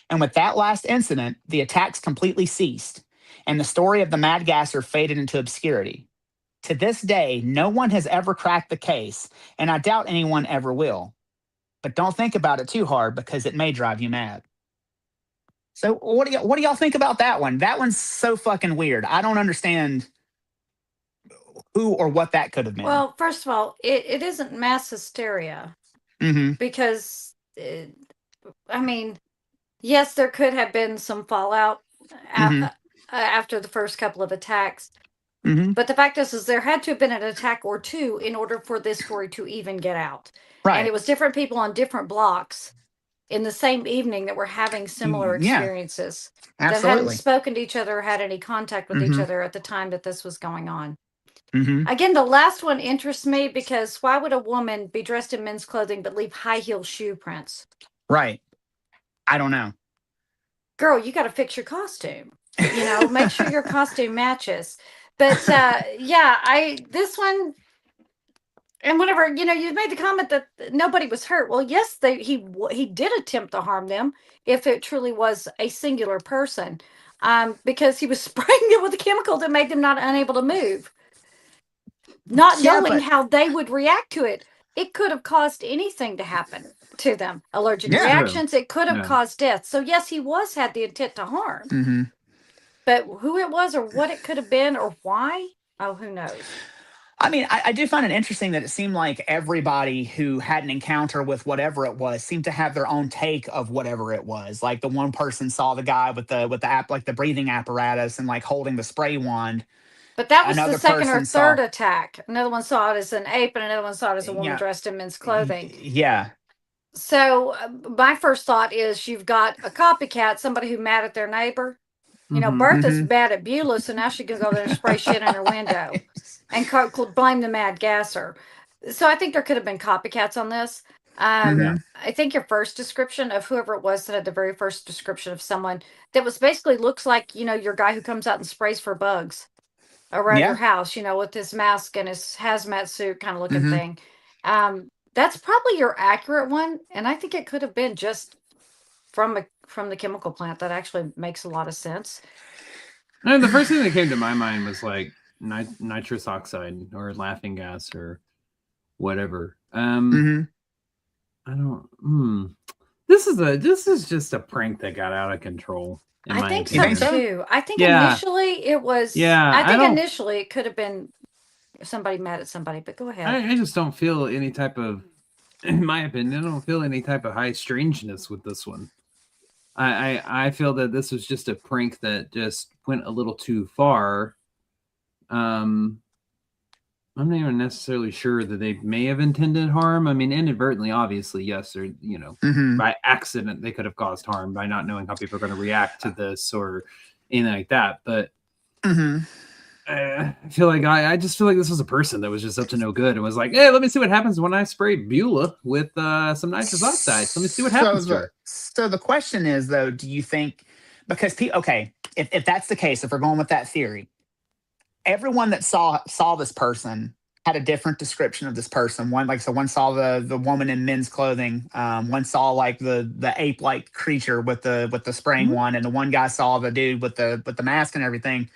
And with that last incident, the attacks completely ceased, and the story of the mad gasser faded into obscurity. To this day, no one has ever cracked the case, and I doubt anyone ever will. But don't think about it too hard because it may drive you mad. So what do y'all think about that one? That one's so fucking weird. I don't understand who or what that could have been.
Well, first of all, it isn't mass hysteria because, I mean, yes, there could have been some fallout after the first couple of attacks. But the fact is there had to have been an attack or two in order for this story to even get out. Right. And it was different people on different blocks in the same evening that were having similar experiences that hadn't spoken to each other or had any contact with each other at the time that this was going on. Again, the last one interests me because why would a woman be dressed in men's clothing but leave high heel shoe prints? Right.
I don't know.
Girl, you got to fix your costume. You know, make sure your costume matches. But this one, and whenever, you made the comment that nobody was hurt. Well, yes, he did attempt to harm them if it truly was a singular person, because he was spraying them with a chemical that made them unable to move. Not knowing how they would react to it. It could have caused anything to happen to them. Allergic reactions, it could have caused death. So yes, he had the intent to harm. But who it was or what it could have been or why, who knows?
I mean, I do find it interesting that it seemed like everybody who had an encounter with whatever it was seemed to have their own take of whatever it was. Like the one person saw the guy with the breathing apparatus and like holding the spray wand.
But that was the second or third attack. Another one saw it as an ape, and another one saw it as a woman dressed in men's clothing.
Yeah.
So my first thought is you've got a copycat, somebody who's mad at their neighbor. You know, Bertha's bad at Beulah, so now she can go there and spray shit in her window and blame the mad gasser. So I think there could have been copycats on this. I think your first description of whoever it was that had the very first description of someone that was basically looks like, your guy who comes out and sprays for bugs around your house, with his mask and his hazmat suit kind of looking thing. That's probably your accurate one. And I think it could have been just from the chemical plant. That actually makes a lot of sense.
And the first thing that came to my mind was like nitrous oxide or laughing gas or whatever. I don't. This is just a prank that got out of control.
I think so too. I think initially it was. Yeah, I think initially it could have been somebody mad at somebody. But go ahead.
I just don't feel any type of, in my opinion, I don't feel any type of high strangeness with this one. I feel that this was just a prank that just went a little too far. I'm not even necessarily sure that they may have intended harm. I mean, inadvertently, obviously, yes, or by accident, they could have caused harm by not knowing how people are going to react to this or anything like that. But I feel like I just feel like this was a person that was just up to no good and was like, hey, let me see what happens when I spray Beulah with some nitrous oxide. Let me see what happens to her.
So the question is, though, do you think, because, if that's the case, if we're going with that theory, everyone that saw this person had a different description of this person. One saw the woman in men's clothing. One saw like the ape-like creature with the spraying one, and the one guy saw the dude with the mask and everything.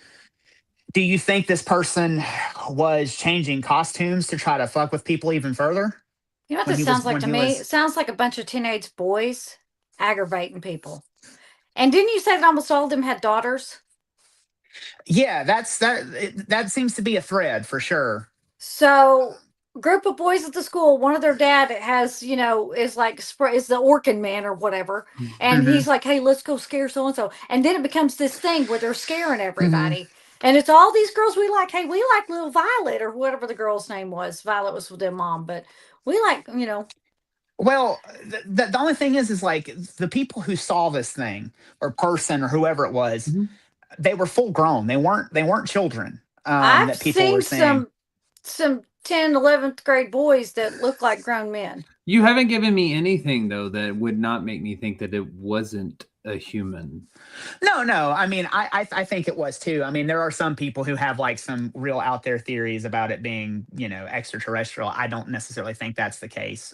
Do you think this person was changing costumes to try to fuck with people even further?
You know what this sounds like to me? It sounds like a bunch of teenage boys aggravating people. And didn't you say that almost all of them had daughters?
Yeah, that seems to be a thread for sure.
So group of boys at the school. One of their dad has, is like is the Orkin man or whatever, and
Mm-hmm.
he's like, "Hey, let's go scare so and so," and then it becomes this thing where they're scaring
Mm-hmm.
everybody, and it's all these girls we like. Hey, we like little Violet or whatever the girl's name was. Violet was with their mom, but we like,
Well, the only thing is like the people who saw this thing or person or whoever it was,
Mhm.
they were full grown. They weren't children.
I've
That people were
seen
seeing.
some 10, 11th grade boys that look like grown men.
You haven't given me anything though that would not make me think that it wasn't a human.
No. I mean, I think it was too. I mean, there are some people who have like some real out there theories about it being, extraterrestrial. I don't necessarily think that's the case.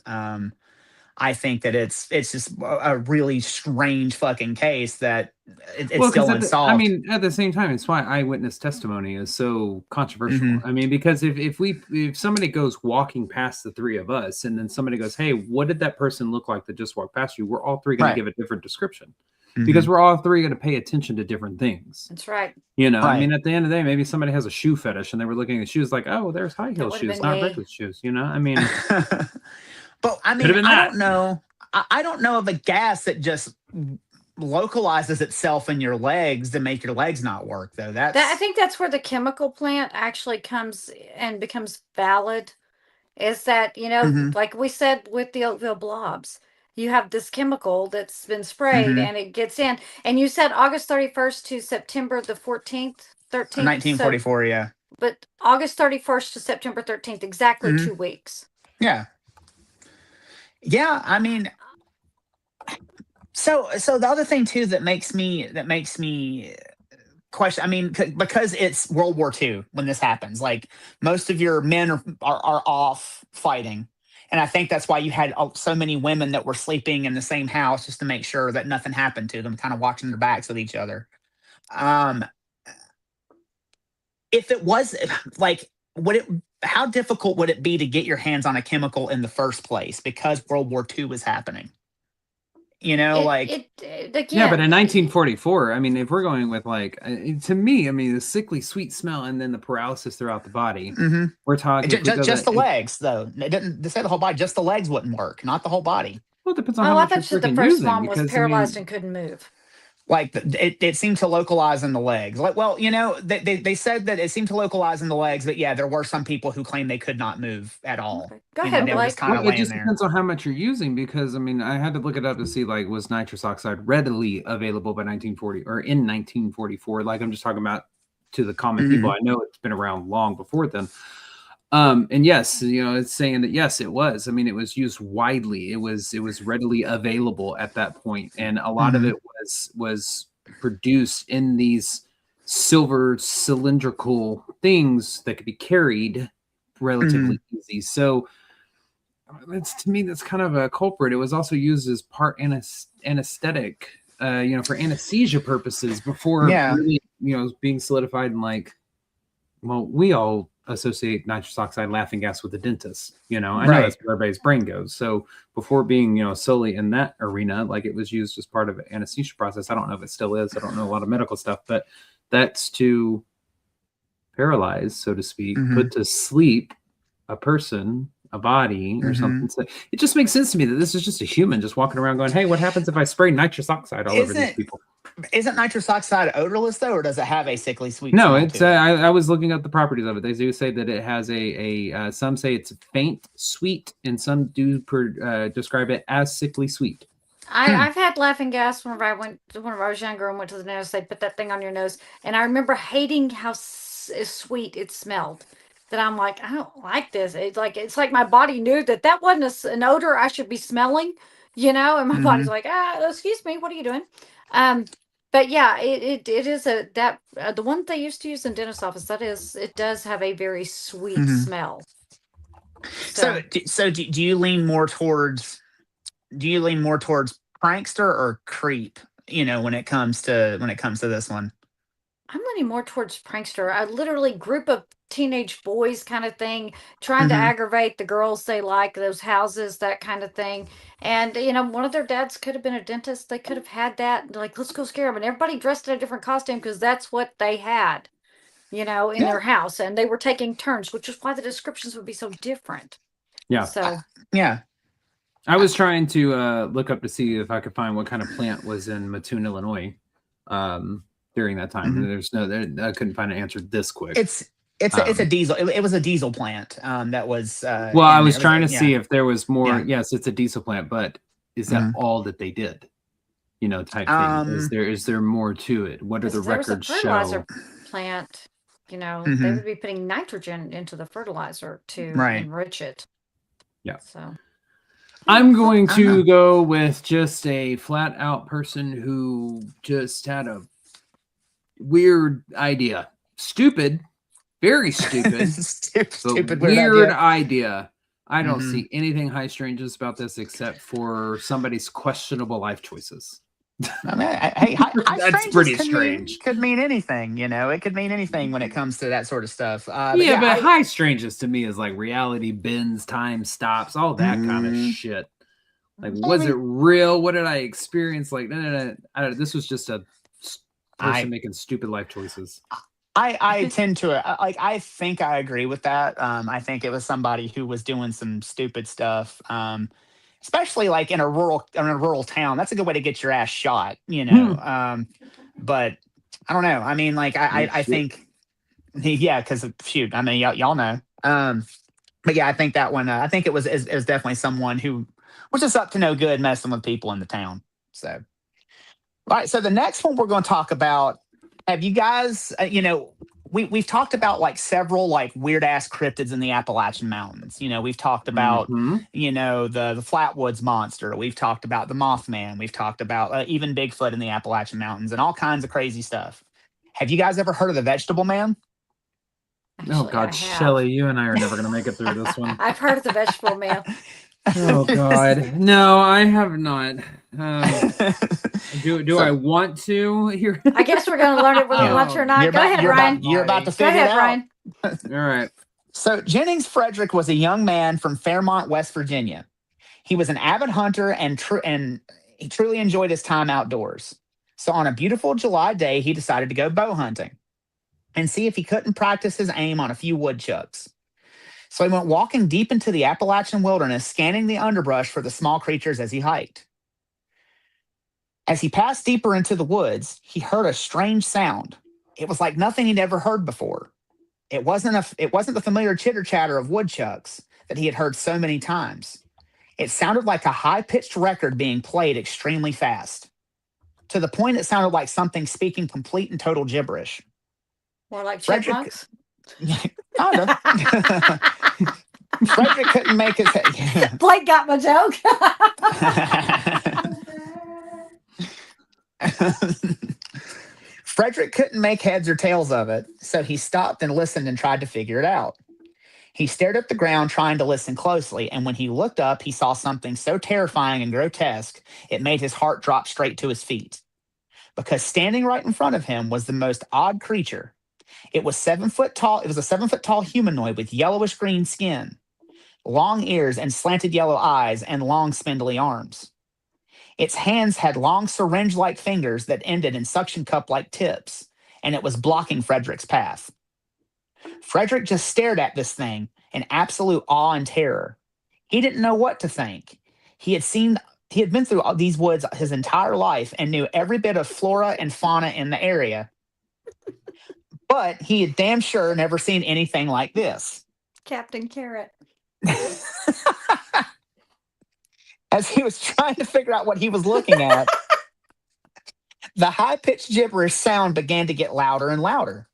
I think that it's just a really strange fucking case that it's
Well, because
still unsolved.
at the same time, it's why eyewitness testimony is so controversial.
Hmm.
I mean, because if somebody goes walking past the three of us, and then somebody goes, "Hey, what did that person look like that just walked past you?" We're all three going to
Right.
give a different description because
Hmm.
we're all three going to pay attention to different things.
That's right.
I
Right.
mean, at the end of the day, maybe somebody has a shoe fetish and they were looking at shoes like, "Oh, there's high
That
heel
would have
shoes,
been
not
me.
regular shoes." I mean,
But I
could have
mean,
been
I
that.
don't know. I don't know of a gas that just localizes itself in your legs to make your legs not work, though.
That I
That's
think that's where the chemical plant actually comes and becomes valid. Is that,
hmm
like we said with the Oakville blobs, you have this chemical that's been sprayed
hmm
and it gets in. And you said August 31st to September the 14th, 13th. So,
1944. Yeah.
but August 31st to September 13th, exactly
Hmm.
2 weeks.
Yeah. Yeah. I mean, so the other thing too that makes me question. I mean, because it's World War II when this happens. Like most of your men are off fighting, and I think that's why you had so many women that were sleeping in the same house just to make sure that nothing happened to them, kind of watching their backs with each other. Um, if it was like, would it? How difficult would it be to get your hands on a chemical in the first place because World War II was happening? Like.
Yeah, but
Again,
in 1944, I mean, if we're going with like, to me, I mean, the sickly sweet smell and then the paralysis throughout the body,
Hmm.
we're talking, if we go
Just
that,
the legs, though. It didn't. They said the whole body. Just the legs wouldn't work, not the whole body.
well, it depends on how
oh, I
much you're
thought you said the
freaking
first
using,
mom was
because I
paralyzed
mean,
and couldn't move.
Like it seemed to localize in the legs. Like, well, they said that it seemed to localize in the legs, but yeah, there were some people who claimed they could not move at all.
Okay. Go ahead,
They were just
Blake.
kind
well,
of
it
laying
just
there.
depends on how much you're using, because I mean, I had to look it up to see like, was nitrous oxide readily available by 1940 or in 1944? Like, I'm just talking about to the common people.
Hmm.
I know it's been around long before then. And yes, it's saying that yes, it was. I mean, it was used widely. It was readily available at that point, and a lot of
Hmm.
it was produced in these silver cylindrical things that could be carried
Hmm.
relatively easy. So that's, to me, that's kind of a culprit. It was also used as part anesthetic, for anesthesia purposes before
Yeah.
really, being solidified in like, well, we all associate nitrous oxide laughing gas with the dentist. I know
Right.
that's where everybody's brain goes. So before being, solely in that arena, like it was used as part of an anesthesia process. I don't know if it still is. I don't know a lot of medical stuff, but that's to paralyze, so to speak,
Hmm.
put to sleep a person, a body, or
Hmm.
something. So it just makes sense to me that this is just a human just walking around going, "Hey, what happens if I spray nitrous oxide all over these
Isn't
people?"
isn't nitrous oxide odorless though, or does it have a sickly sweet
No,
smell
it's.
to it?
I was looking up the properties of it. They do say that it has some say it's faint, sweet, and some do describe it as sickly sweet.
Hmm.
I've had laughing gas whenever I was younger and went to the dentist. They put that thing on your nose, and I remember hating how sweet it smelled. That I'm like, I don't like this. It's like my body knew that wasn't an odor I should be smelling, and my body's
Hmm.
like, excuse me, what are you doing? Um, but yeah, it is the one they used to use in dentist office. It does have a very sweet
Hmm.
smell.
So,
So
do you lean more towards prankster or creep? When it comes to this one.
I'm leaning more towards prankster. A literally group of teenage boys kind of thing, trying to
Hmm.
aggravate the girls they like, those houses, that kind of thing. And one of their dads could have been a dentist. They could have had that. Like, let's go scare them. And everybody dressed in a different costume because that's what they had. in their house, and they were taking turns, which is why the descriptions would be so different.
Yeah.
So
yeah.
I was trying to look up to see if I could find what kind of plant was in Mattoon, Illinois, during that time. Mm-hmm. I couldn't find an answer this quick.
It's a diesel. It was a diesel plant. That was.
Well, I was trying to see if there was more.
Yeah.
Yes, it's a diesel plant, but is that all that they did? Type thing. Is there more to it? What are the records show?
Fertilizer plant. They would be putting nitrogen into the fertilizer to enrich it.
Yeah.
So
I'm going to go with just a flat out person who just had a weird idea. Stupid. Very stupid.
Stupid
weird idea. I don't see anything high strangeness about this except for somebody's questionable life choices.
I mean, hey,
that's pretty strange.
Could mean anything, It could mean anything when it comes to that sort of stuff.
But high strangeness to me is like reality bends, time stops, all that kind of shit. Like, was it real? What did I experience? Like, no. This was just a person making stupid life choices.
I tend to I think I agree with that. I think it was somebody who was doing some stupid stuff. Especially like in a rural town. That's a good way to get your ass shot, But I don't know. I mean, like I think, because shoot, I mean, y'all know. But yeah, I think that one. I think it was definitely someone who was just up to no good, messing with people in the town. So, all right. So the next one we're going to talk about. Have you guys, we've talked about like several like weird ass cryptids in the Appalachian Mountains. We've talked about, the Flatwoods monster. We've talked about the Mothman. We've talked about even Bigfoot in the Appalachian Mountains and all kinds of crazy stuff. Have you guys ever heard of the Vegetable Man?
Oh God, Shelley, you and I are never going to make it through this one.
I've heard of the Vegetable Man.
Oh God, no, I have not. Do I want to hear?
I guess we're going to learn it whether we want to or not. Go ahead, Ryan.
You're about to figure it out.
Ryan.
All right.
So Jennings Frederick was a young man from Fairmont, West Virginia. He was an avid hunter and he truly enjoyed his time outdoors. So on a beautiful July day, he decided to go bow hunting and see if he couldn't practice his aim on a few woodchucks. So he went walking deep into the Appalachian wilderness, scanning the underbrush for the small creatures as he hiked. As he passed deeper into the woods, he heard a strange sound. It was like nothing he'd ever heard before. It wasn't the familiar chitter-chatter of woodchucks that he had heard so many times. It sounded like a high-pitched record being played extremely fast. To the point it sounded like something speaking complete and total gibberish.
More like chipmunks?
Kind of. Frederick couldn't make his head.
Blake got my joke.
Frederick couldn't make heads or tails of it, so he stopped and listened and tried to figure it out. He stared at the ground trying to listen closely, and when he looked up, he saw something so terrifying and grotesque, it made his heart drop straight to his feet. Because standing right in front of him was the most odd creature. It was 7 foot tall. It was a 7 foot tall humanoid with yellowish green skin, long ears and slanted yellow eyes, and long spindly arms. Its hands had long syringe-like fingers that ended in suction cup-like tips, and it was blocking Frederick's path. Frederick just stared at this thing in absolute awe and terror. He didn't know what to think. He had been through all these woods his entire life and knew every bit of flora and fauna in the area. But he had damn sure never seen anything like this.
Captain Carrot.
As he was trying to figure out what he was looking at, the high-pitched gibberish sound began to get louder and louder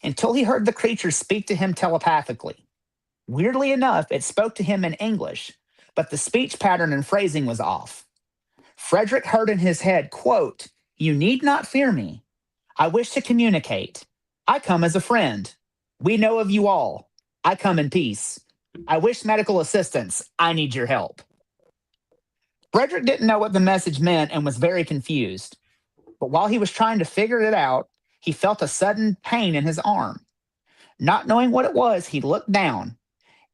until he heard the creature speak to him telepathically. Weirdly enough, it spoke to him in English, but the speech pattern and phrasing was off. Frederick heard in his head, quote, "You need not fear me. I wish to communicate. I come as a friend. We know of you all. I come in peace. I wish medical assistance. I need your help." Frederick didn't know what the message meant and was very confused. But while he was trying to figure it out, he felt a sudden pain in his arm. Not knowing what it was, he looked down,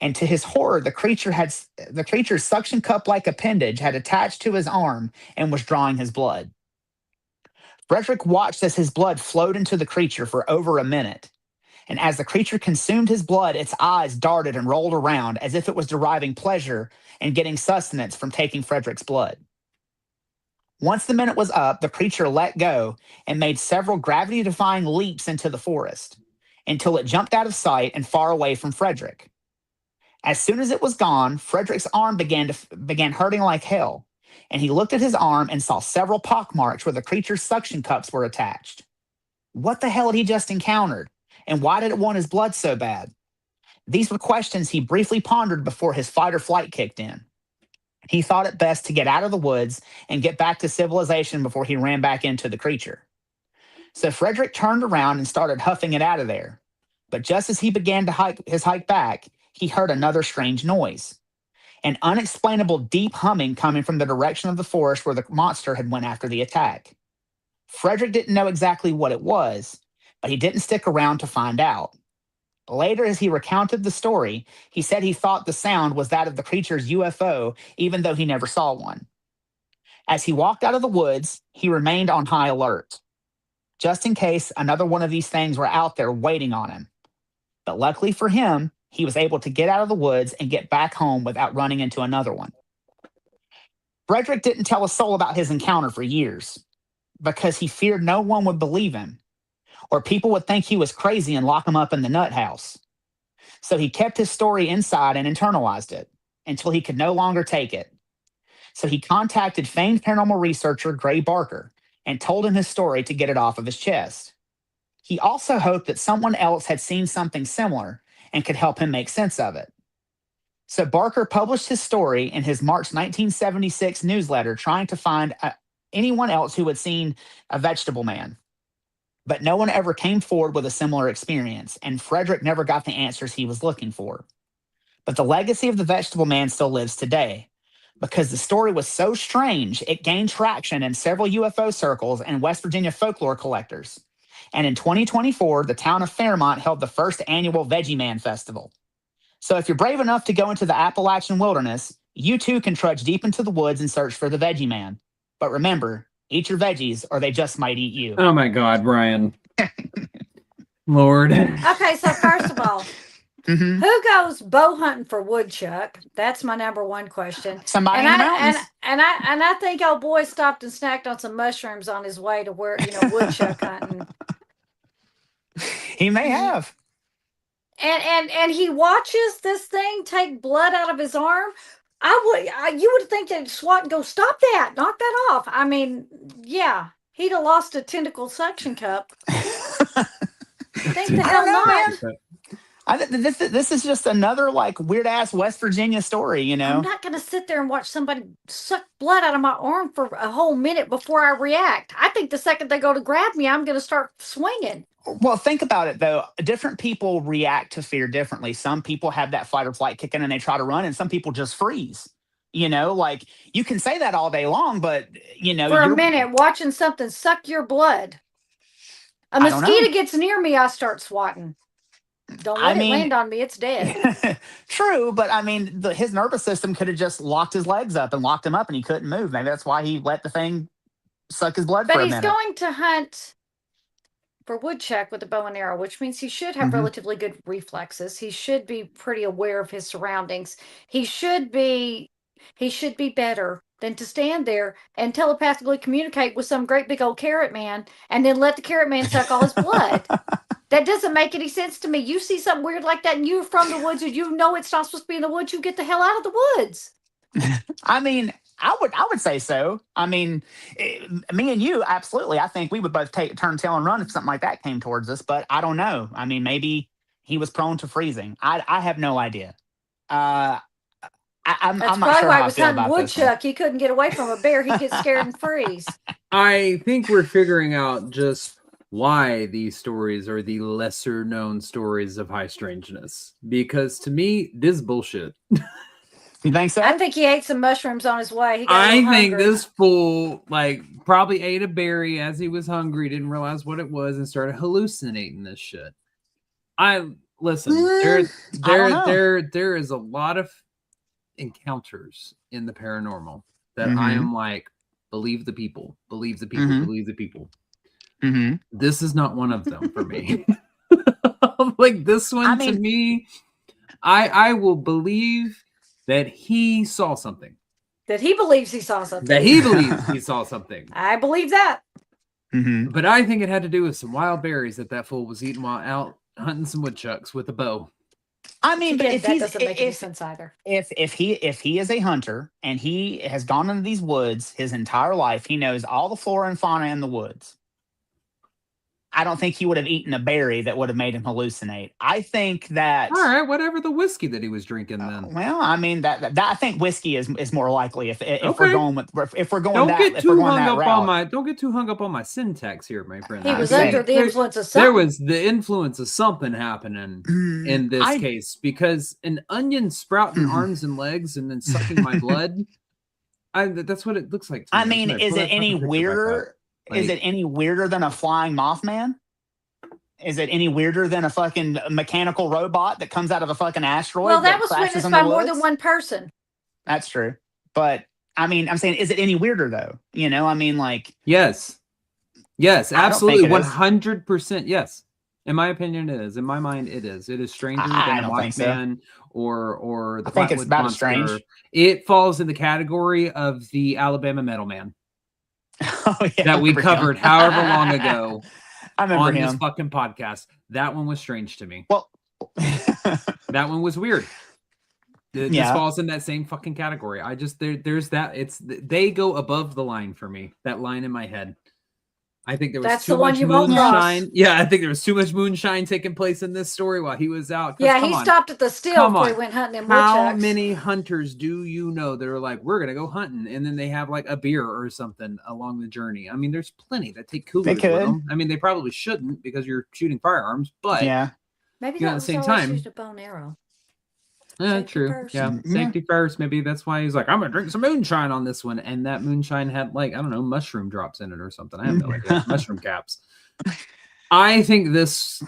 and to his horror, the creature's suction cup-like appendage had attached to his arm and was drawing his blood. Frederick watched as his blood flowed into the creature for over a minute. And as the creature consumed his blood, its eyes darted and rolled around as if it was deriving pleasure and getting sustenance from taking Frederick's blood. Once the minute was up, the creature let go and made several gravity-defying leaps into the forest until it jumped out of sight and far away from Frederick. As soon as it was gone, Frederick's arm began hurting like hell, and he looked at his arm and saw several pockmarks where the creature's suction cups were attached. What the hell had he just encountered, and why did it want his blood so bad? These were questions he briefly pondered before his fight or flight kicked in. He thought it best to get out of the woods and get back to civilization before he ran back into the creature. So Frederick turned around and started huffing it out of there. But just as he began to hike back, he heard another strange noise. An unexplainable deep humming coming from the direction of the forest where the monster had went after the attack. Frederick didn't know exactly what it was, but he didn't stick around to find out. Later, as he recounted the story, he said he thought the sound was that of the creature's UFO, even though he never saw one. As he walked out of the woods, he remained on high alert, just in case another one of these things were out there waiting on him. But luckily for him, he was able to get out of the woods and get back home without running into another one. Frederick didn't tell a soul about his encounter for years because he feared no one would believe him, or people would think he was crazy and lock him up in the nut house. So he kept his story inside and internalized it until he could no longer take it. So he contacted famed paranormal researcher Gray Barker and told him his story to get it off of his chest. He also hoped that someone else had seen something similar and could help him make sense of it. So Barker published his story in his March 1976 newsletter, trying to find anyone else who had seen a vegetable man. But no one ever came forward with a similar experience, and Frederick never got the answers he was looking for. But the legacy of the vegetable man still lives today, because the story was so strange, it gained traction in several UFO circles and West Virginia folklore collectors. And in 2024, the town of Fairmont held the first annual Veggie Man Festival. So if you're brave enough to go into the Appalachian wilderness, you too can trudge deep into the woods and search for the Veggie Man. But remember, eat your veggies or they just might eat you.
Oh my God, Brian. Lord.
Okay, so first of all, who goes bow hunting for woodchuck? That's my number one question.
Somebody in the mountains.
And I think old boy stopped and snacked on some mushrooms on his way to where, woodchuck hunting.
He may have.
And he watches this thing take blood out of his arm. You would think that SWAT and go, stop that, knock that off. I mean, yeah, he'd have lost a tentacle suction cup. Think the hell not.
This is just another weird ass West Virginia story,
I'm not going to sit there and watch somebody suck blood out of my arm for a whole minute before I react. I think the second they go to grab me, I'm going to start swinging.
Well, think about it, though. Different people react to fear differently. Some people have that fight or flight kicking and they try to run, and some people just freeze. You can say that all day long, but,
For a minute, watching something suck your blood. A mosquito gets near me, I start swatting. Don't let it land on me. It's dead.
True, but his nervous system could have just locked his legs up and locked him up and he couldn't move. Maybe that's why he let the thing suck his blood for a minute.
But he's going to hunt for woodchuck with a bow and arrow, which means he should have relatively good reflexes. He should be pretty aware of his surroundings. He should be better than to stand there and telepathically communicate with some great big old carrot man and then let the carrot man suck all his blood. That doesn't make any sense to me. You see something weird like that and you're from the woods or it's not supposed to be in the woods, you get the hell out of the woods.
I would say so. Me and you, absolutely. I think we would both turn tail and run if something like that came towards us, but I don't know. Maybe he was prone to freezing. I have no idea. I'm not sure how I feel about
woodchuck. He couldn't get away from a bear. He'd get scared and freeze.
I think we're figuring out just why these stories are the lesser known stories of high strangeness. Because to me, this is bullshit.
You think so?
I think he ate some mushrooms on his way.
I think this fool probably ate a berry as he was hungry, didn't realize what it was, and started hallucinating this shit. Listen, there is a lot of encounters in the paranormal that I am believe the people, believe the people, believe the people. This is not one of them for me. Like this one, to me, I will believe that he saw something.
That he believes he saw something.
That he believes he saw something.
I believe that.
Mm-hmm.
But I think it had to do with some wild berries that fool was eating while out hunting some woodchucks with a bow.
I mean, but if
that doesn't make any sense either.
If he is a hunter and he has gone into these woods his entire life, he knows all the flora and fauna in the woods. I don't think he would have eaten a berry that would have made him hallucinate. I think that.
All right, whatever the whiskey that he was drinking then.
Well, I mean that I think whiskey is more likely if
Okay.
we're going with if we're going
Don't
that
get
if we're
too
going
hung
that
up
route.
on my don't get too hung up on my syntax here, my friend.
He was
saying
under the influence of something.
There was the influence of something happening in this case, because an onion sprouting arms and legs and then sucking my blood. That's what it looks like to me.
I mean, is it any weirder? Is it any weirder than a flying Mothman? Is it any weirder than a fucking mechanical robot that comes out of a fucking asteroid?
Well, that was witnessed by more than one person.
That's true. But I mean, I'm saying, is it any weirder though? You know, I mean, like,
yes, absolutely, 100%. Yes, in my opinion, it is. In my mind, it is. It is stranger than a Mothman or the.
I think it's about as strange.
It falls in the category of the Alabama Metal Man that we covered however long ago.
I remember
on
him.
This fucking podcast. That one was strange to me.
Well,
that one was weird. It just falls in that same fucking category. I just there's that. They go above the line for me. That line in my head. I think there was too much moonshine. Yeah, I think there was too much moonshine taking place in this story while he was out.
Yeah, he stopped at the still before he went hunting in woodchucks.
How many hunters do you know that are like, we're gonna go hunting, and then they have like a beer or something along the journey? I mean, there's plenty that take coolers with them. I mean, they probably shouldn't because you're shooting firearms, but
maybe
at the same time,
used a bow and arrow.
True. First. Yeah, safety first. Maybe that's why he's like, I'm gonna drink some moonshine on this one, and that moonshine had like, I don't know, mushroom drops in it or something. I have no idea. Mushroom caps. I think this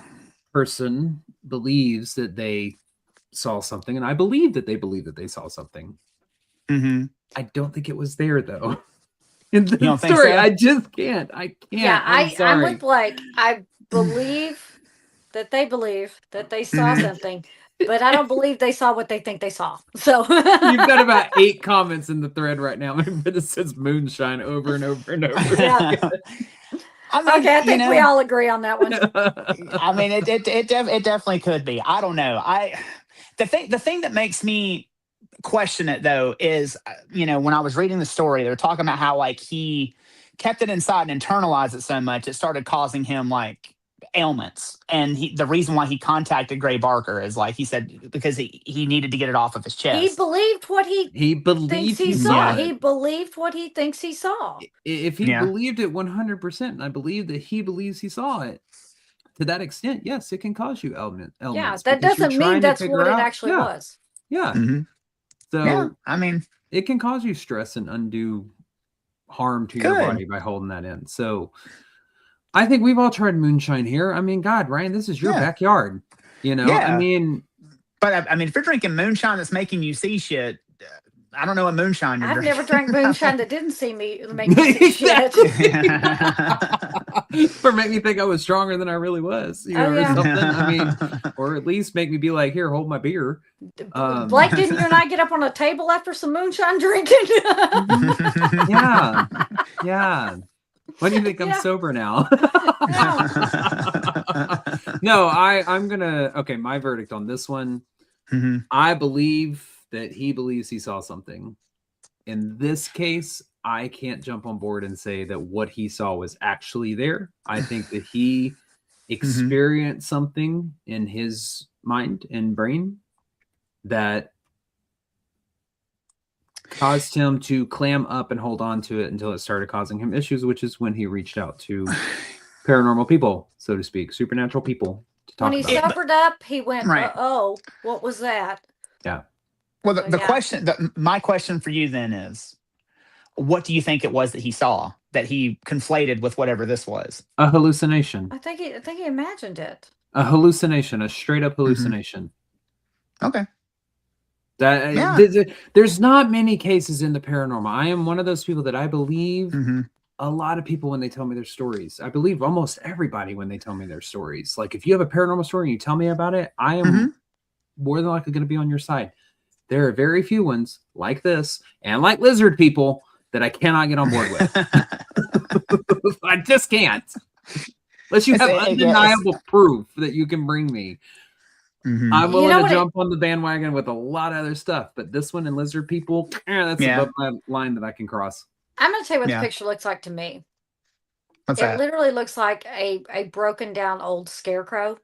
person believes that they saw something, and I believe that they saw something.
Mm-hmm.
I don't think it was there though. In the
story,
so? I just can't. I can't.
Yeah, I'm with Blake. I believe that they saw something. But I don't believe they saw what they think they saw. So
you've got about 8 comments in the thread right now. But it says moonshine over and over and over.
Yeah. I mean, okay, I think we all agree on that one.
I mean, it definitely could be. I don't know. The thing that makes me question it though is, when I was reading the story, they were talking about how like he kept it inside and internalized it so much it started causing him like ailments, and the reason why he contacted Gray Barker is like he said because he needed to get it off of his chest.
He believed what he
believed
he saw. He believed what he thinks he saw.
If he believed it 100%, and I believe that he believes he saw it to that extent, yes, it can cause you elements.
Yeah, that doesn't mean that's what it actually was.
Yeah.
Mm-hmm.
So
I mean,
it can cause you stress and undue harm to your body by holding that in. So I think we've all tried moonshine here. I mean, God, Ryan, this is your backyard. I mean,
but I mean, if you're drinking moonshine that's making you see shit, I don't know what moonshine you're drinking.
I've never drank moonshine that didn't make me see shit.
Or make me think I was stronger than I really was, or something. I mean, or at least make me be like, here, hold my beer.
Blake, didn't you and I get up on a table after some moonshine drinking?
Yeah. Why do you think I'm sober now? No, I'm gonna. Okay, my verdict on this one.
Mm-hmm.
I believe that he believes he saw something. In this case, I can't jump on board and say that what he saw was actually there. I think that he experienced something in his mind and brain that caused him to clam up and hold on to it until it started causing him issues, which is when he reached out to paranormal people, so to speak, supernatural people. To talk
when he sobered up, he went, oh, what was that?
Yeah.
Well, my question for you then is, what do you think it was that he saw that he conflated with whatever this was?
A hallucination.
I think he imagined it.
A hallucination, a straight up hallucination.
Okay.
There's not many cases in the paranormal. I am one of those people that I believe a lot of people, when they tell me their stories, I believe almost everybody when they tell me their stories. Like, if you have a paranormal story and you tell me about it, I am more than likely going to be on your side. There are very few ones like this and like lizard people that I cannot get on board with. I just can't. Unless you have undeniable proof that you can bring me. I'm willing to jump on the bandwagon with a lot of other stuff, but this one and lizard people, that's above my line that I can cross.
I'm going to tell you what the picture looks like to me.
What's that?
It literally looks like a broken down old scarecrow.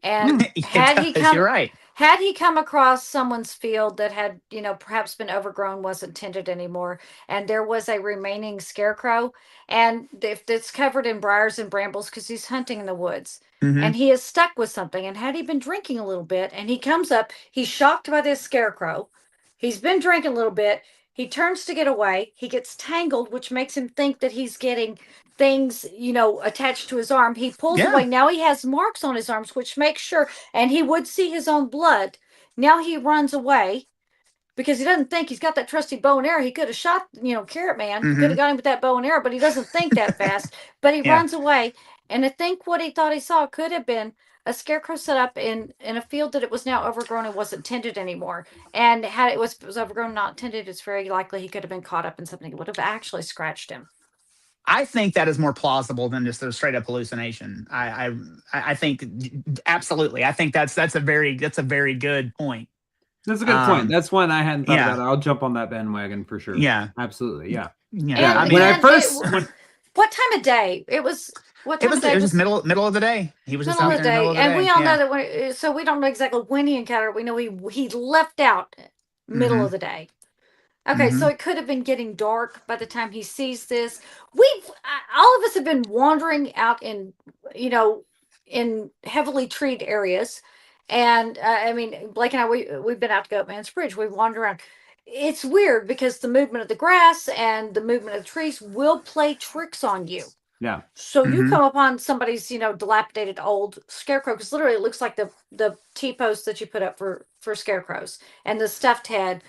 And had he come across someone's field that had, perhaps been overgrown, wasn't tended anymore, and there was a remaining scarecrow, and if it's covered in briars and brambles because he's hunting in the woods, and he is stuck with something, and had he been drinking a little bit, and he comes up, he's shocked by this scarecrow, he's been drinking a little bit, he turns to get away, he gets tangled, which makes him think that he's getting things, attached to his arm. He pulls away. Now he has marks on his arms, which makes sure, and he would see his own blood. Now he runs away because he doesn't think he's got that trusty bow and arrow. He could have shot, Carrot Man. He could have got him with that bow and arrow, but he doesn't think that fast. But he runs away. And I think what he thought he saw could have been a scarecrow set up in a field that it was now overgrown and wasn't tended anymore. And had it was overgrown, not tended, it's very likely he could have been caught up in something that would have actually scratched him.
I think that is more plausible than just a straight up hallucination. I think absolutely. I think that's a very good point.
That's a good point. That's one I hadn't thought about. I'll jump on that bandwagon for sure. Yeah, absolutely. Yeah.
Yeah.
What time of day? It was what time of day?
It was just middle of the day. He was just out there in the middle of the day.
And we all know that. So we don't know exactly when he encountered. We know he left out middle of the day. Okay, so it could have been getting dark by the time he sees this. All of us have been wandering out in heavily treed areas. And Blake and I, we've been out to Goatman's Bridge. We've wandered around. It's weird because the movement of the grass and the movement of the trees will play tricks on you.
Yeah.
So you come upon somebody's, dilapidated old scarecrow, because literally it looks like the T-posts that you put up for scarecrows and the stuffed head,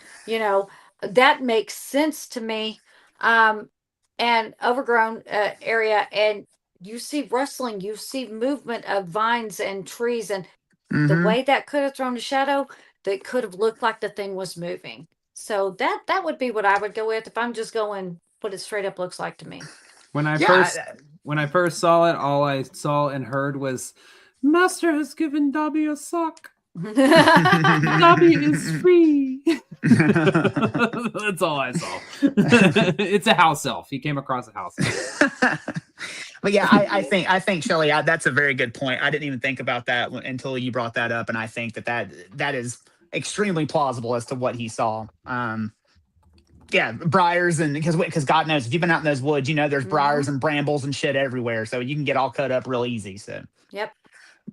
that makes sense to me. And overgrown area, and you see rustling, you see movement of vines and trees, and the way that could have thrown a shadow, that could have looked like the thing was moving. So that would be what I would go with if I'm just going what it straight up looks like to me.
When I first saw it, all I saw and heard was, "Master has given Dobby a sock. Dobby is free." That's all I saw. It's a house elf. He came across a house elf.
But yeah, I think Shelley, that's a very good point. I didn't even think about that until you brought that up, and I think that is extremely plausible as to what he saw. Briars, and because God knows, if you've been out in those woods, there's briars and brambles and shit everywhere, so you can get all cut up real easy. So
yep.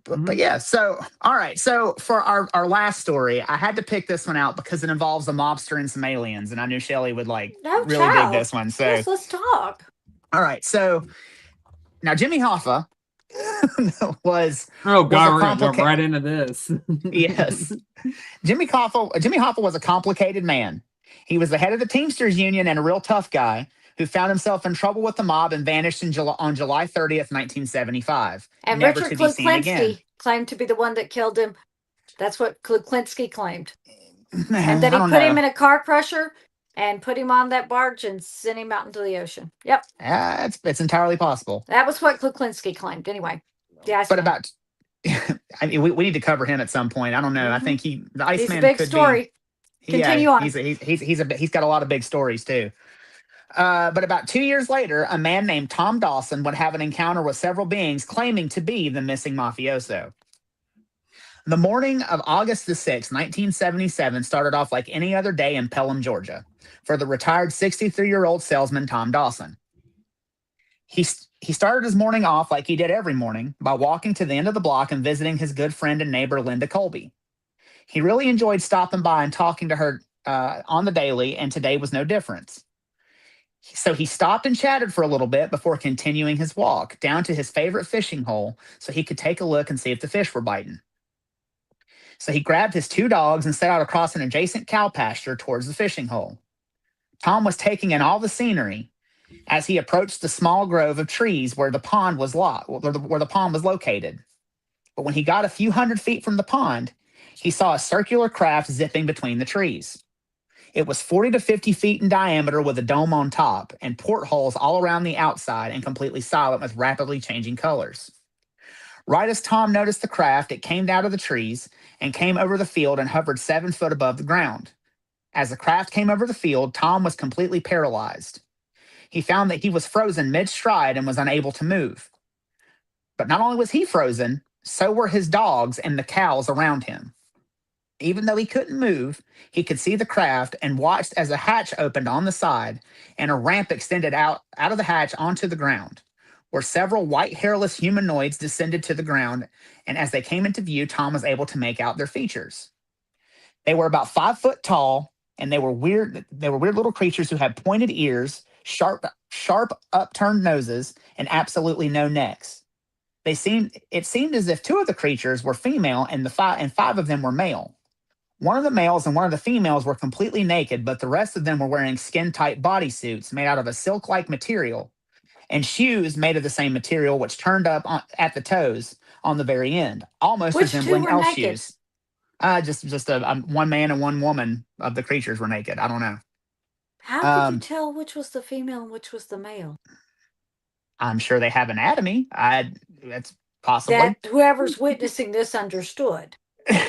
But yeah, so all right. So for our last story, I had to pick this one out because it involves a mobster and some aliens, and I knew Shelley would dig this one. So
yes, let's talk.
All right. So now Jimmy Hoffa was
we're gonna jump right into this.
Yes. Jimmy Hoffa was a complicated man. He was the head of the Teamsters Union and a real tough guy who found himself in trouble with the mob and vanished on July 30th, 1975.
And Richard Kluklinski claimed to be the one that killed him. That's what Kluklinski claimed. And that he put him in a car crusher and put him on that barge and sent him out into the ocean. Yep.
It's entirely possible.
That was what Kluklinski claimed. Anyway. Yeah.
But we need to cover him at some point. I don't know. I think the Iceman
he's a big story. Continue on.
He's got a lot of big stories too. But about 2 years later, a man named Tom Dawson would have an encounter with several beings claiming to be the missing mafioso. The morning of August the 6th, 1977 started off like any other day in Pelham, Georgia, for the retired 63-year-old salesman Tom Dawson. He started his morning off like he did every morning by walking to the end of the block and visiting his good friend and neighbor, Linda Colby. He really enjoyed stopping by and talking to her on the daily, and today was no difference. So he stopped and chatted for a little bit before continuing his walk down to his favorite fishing hole so he could take a look and see if the fish were biting. So he grabbed his 2 dogs and set out across an adjacent cow pasture towards the fishing hole. Tom was taking in all the scenery, as he approached the small grove of trees where the pond was where the pond was located. But when he got a few hundred feet from the pond, he saw a circular craft zipping between the trees. It was 40 to 50 feet in diameter with a dome on top and portholes all around the outside and completely silent with rapidly changing colors. Right as Tom noticed the craft, it came out of the trees and came over the field and hovered 7 foot above the ground. As the craft came over the field, Tom was completely paralyzed. He found that he was frozen mid-stride and was unable to move. But not only was he frozen, so were his dogs and the cows around him. Even though he couldn't move, he could see the craft and watched as a hatch opened on the side and a ramp extended out of the hatch onto the ground, where several white hairless humanoids descended to the ground, and as they came into view, Tom was able to make out their features. They were about 5 foot tall, and they were weird little creatures who had pointed ears, sharp upturned noses, and absolutely no necks. It seemed as if 2 of the creatures were female and 5 of them were male. One of the males and one of the females were completely naked, but the rest of them were wearing skin-tight bodysuits made out of a silk-like material and shoes made of the same material, which turned up at the toes on the very end, almost resembling elf shoes. Just one man and one woman of the creatures were naked. I don't know.
How could you tell which was the female and which was the male?
I'm sure they have anatomy. That's possibly.
That whoever's witnessing this understood.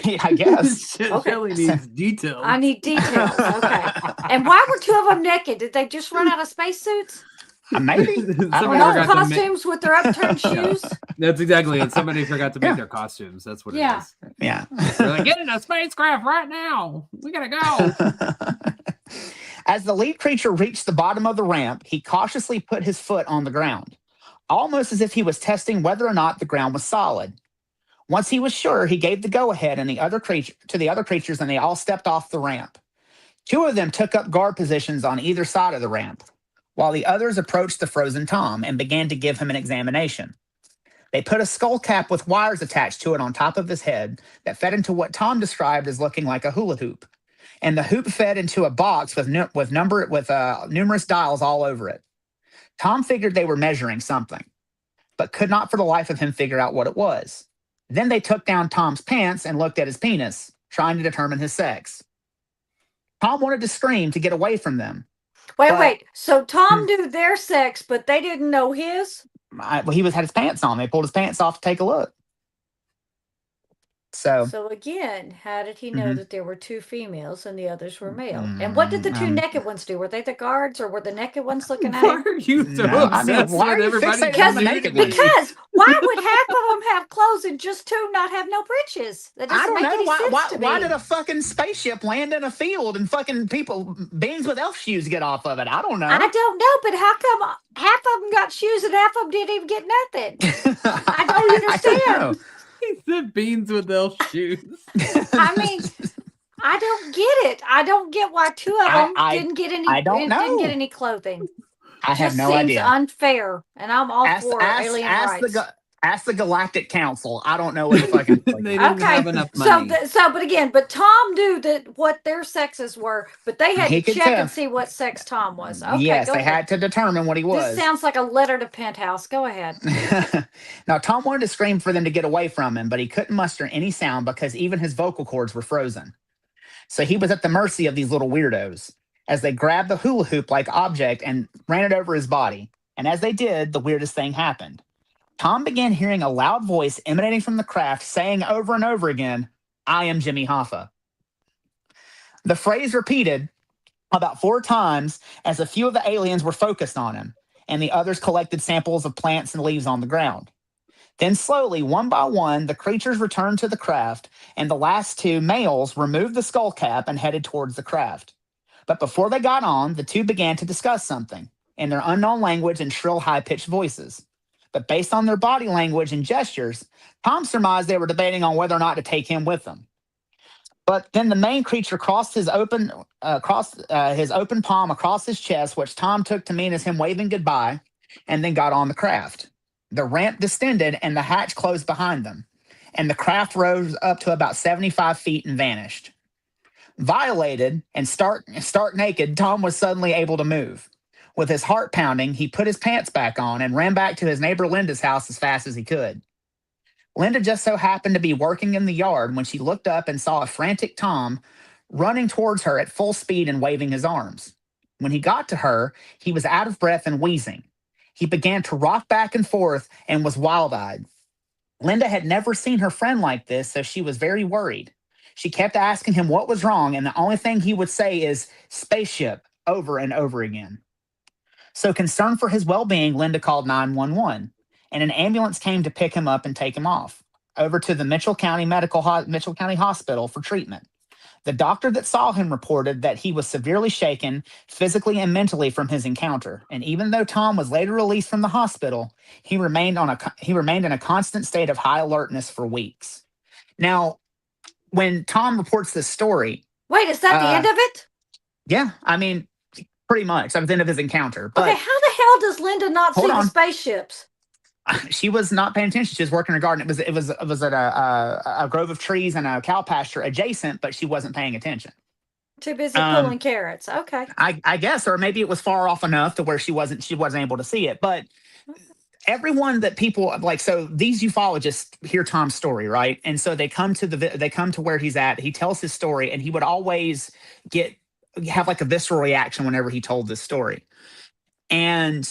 Yeah, I guess.
Okay. Shelly needs details.
I need details. Okay. And why were 2 of them naked? Did they just run out of spacesuits?
Maybe.
Costumes with their upturned shoes?
That's exactly it. Somebody forgot to make their costumes. That's what it is.
Yeah.
They're like, get in a spacecraft right now. We gotta go.
As the lead creature reached the bottom of the ramp, he cautiously put his foot on the ground, almost as if he was testing whether or not the ground was solid. Once he was sure, he gave the go-ahead to the other creatures, and they all stepped off the ramp. 2 of them took up guard positions on either side of the ramp, while the others approached the frozen Tom and began to give him an examination. They put a skull cap with wires attached to it on top of his head that fed into what Tom described as looking like a hula hoop, and the hoop fed into a box with numerous dials all over it. Tom figured they were measuring something, but could not for the life of him figure out what it was. Then they took down Tom's pants and looked at his penis, trying to determine his sex. Tom wanted to scream to get away from them.
Wait. So Tom knew their sex, but they didn't know his?
He had his pants on. They pulled his pants off to take a look.
So again, how did he know that there were 2 females and the others were male? And what did the 2 naked ones do? Were they the guards, or were the naked ones looking at him?
Why are you so obsessed with everybody?
Because why would half of them have clothes and just 2 not have no breeches? That doesn't make any sense to me.
Why did a fucking spaceship land in a field and fucking beings with elf shoes get off of it? I don't know.
I don't know, but how come half of them got shoes and half of them didn't even get nothing? I don't understand.
I don't know.
He said beans with elf shoes.
I mean, I don't get it. I don't get why 2 of them didn't get any. Didn't get any clothing.
I have no idea.
Seems unfair, and I'm all for alien rights.
Ask the Galactic Council. I don't know what the fucking.
They didn't have enough money.
But Tom knew what their sexes were, but they had to check and see what sex Tom was. Okay,
yes, they had to determine what he was.
This sounds like a letter to Penthouse. Go ahead.
Now, Tom wanted to scream for them to get away from him, but he couldn't muster any sound because even his vocal cords were frozen. So he was at the mercy of these little weirdos as they grabbed the hula hoop-like object and ran it over his body. And as they did, the weirdest thing happened. Tom began hearing a loud voice emanating from the craft saying over and over again, "I am Jimmy Hoffa." The phrase repeated about 4 times as a few of the aliens were focused on him, and the others collected samples of plants and leaves on the ground. Then slowly, one by one, the creatures returned to the craft, and the last 2 males removed the skull cap and headed towards the craft. But before they got on, the 2 began to discuss something in their unknown language and shrill, high-pitched voices. But based on their body language and gestures, Tom surmised they were debating on whether or not to take him with them. But then the main creature crossed his open palm across his chest, which Tom took to mean as him waving goodbye, and then got on the craft. The ramp distended and the hatch closed behind them, and the craft rose up to about 75 feet and vanished. Violated and stark naked, Tom was suddenly able to move. With his heart pounding, he put his pants back on and ran back to his neighbor Linda's house as fast as he could. Linda just so happened to be working in the yard when she looked up and saw a frantic Tom running towards her at full speed and waving his arms. When he got to her, he was out of breath and wheezing. He began to rock back and forth and was wild-eyed. Linda had never seen her friend like this, so she was very worried. She kept asking him what was wrong, and the only thing he would say is spaceship over and over again. So concerned for his well-being, Linda called 911, and an ambulance came to pick him up and take him off over to the Mitchell County Hospital for treatment. The doctor that saw him reported that he was severely shaken physically and mentally from his encounter, and even though Tom was later released from the hospital, he remained in a constant state of high alertness for weeks. Now, when Tom reports this story,
wait, is that the end of it?
Yeah, I mean, pretty much. That was the end of his encounter. But
okay, how the hell does Linda not see the spaceships?
She was not paying attention. She was working in her garden. It was at a grove of trees and a cow pasture adjacent, but she wasn't paying attention.
Too busy pulling carrots. Okay.
I guess, or maybe it was far off enough to where she wasn't able to see it. But everyone that people like, so these ufologists hear Tom's story, right? And so they come to where he's at. He tells his story, and he would always have like a visceral reaction whenever he told this story. And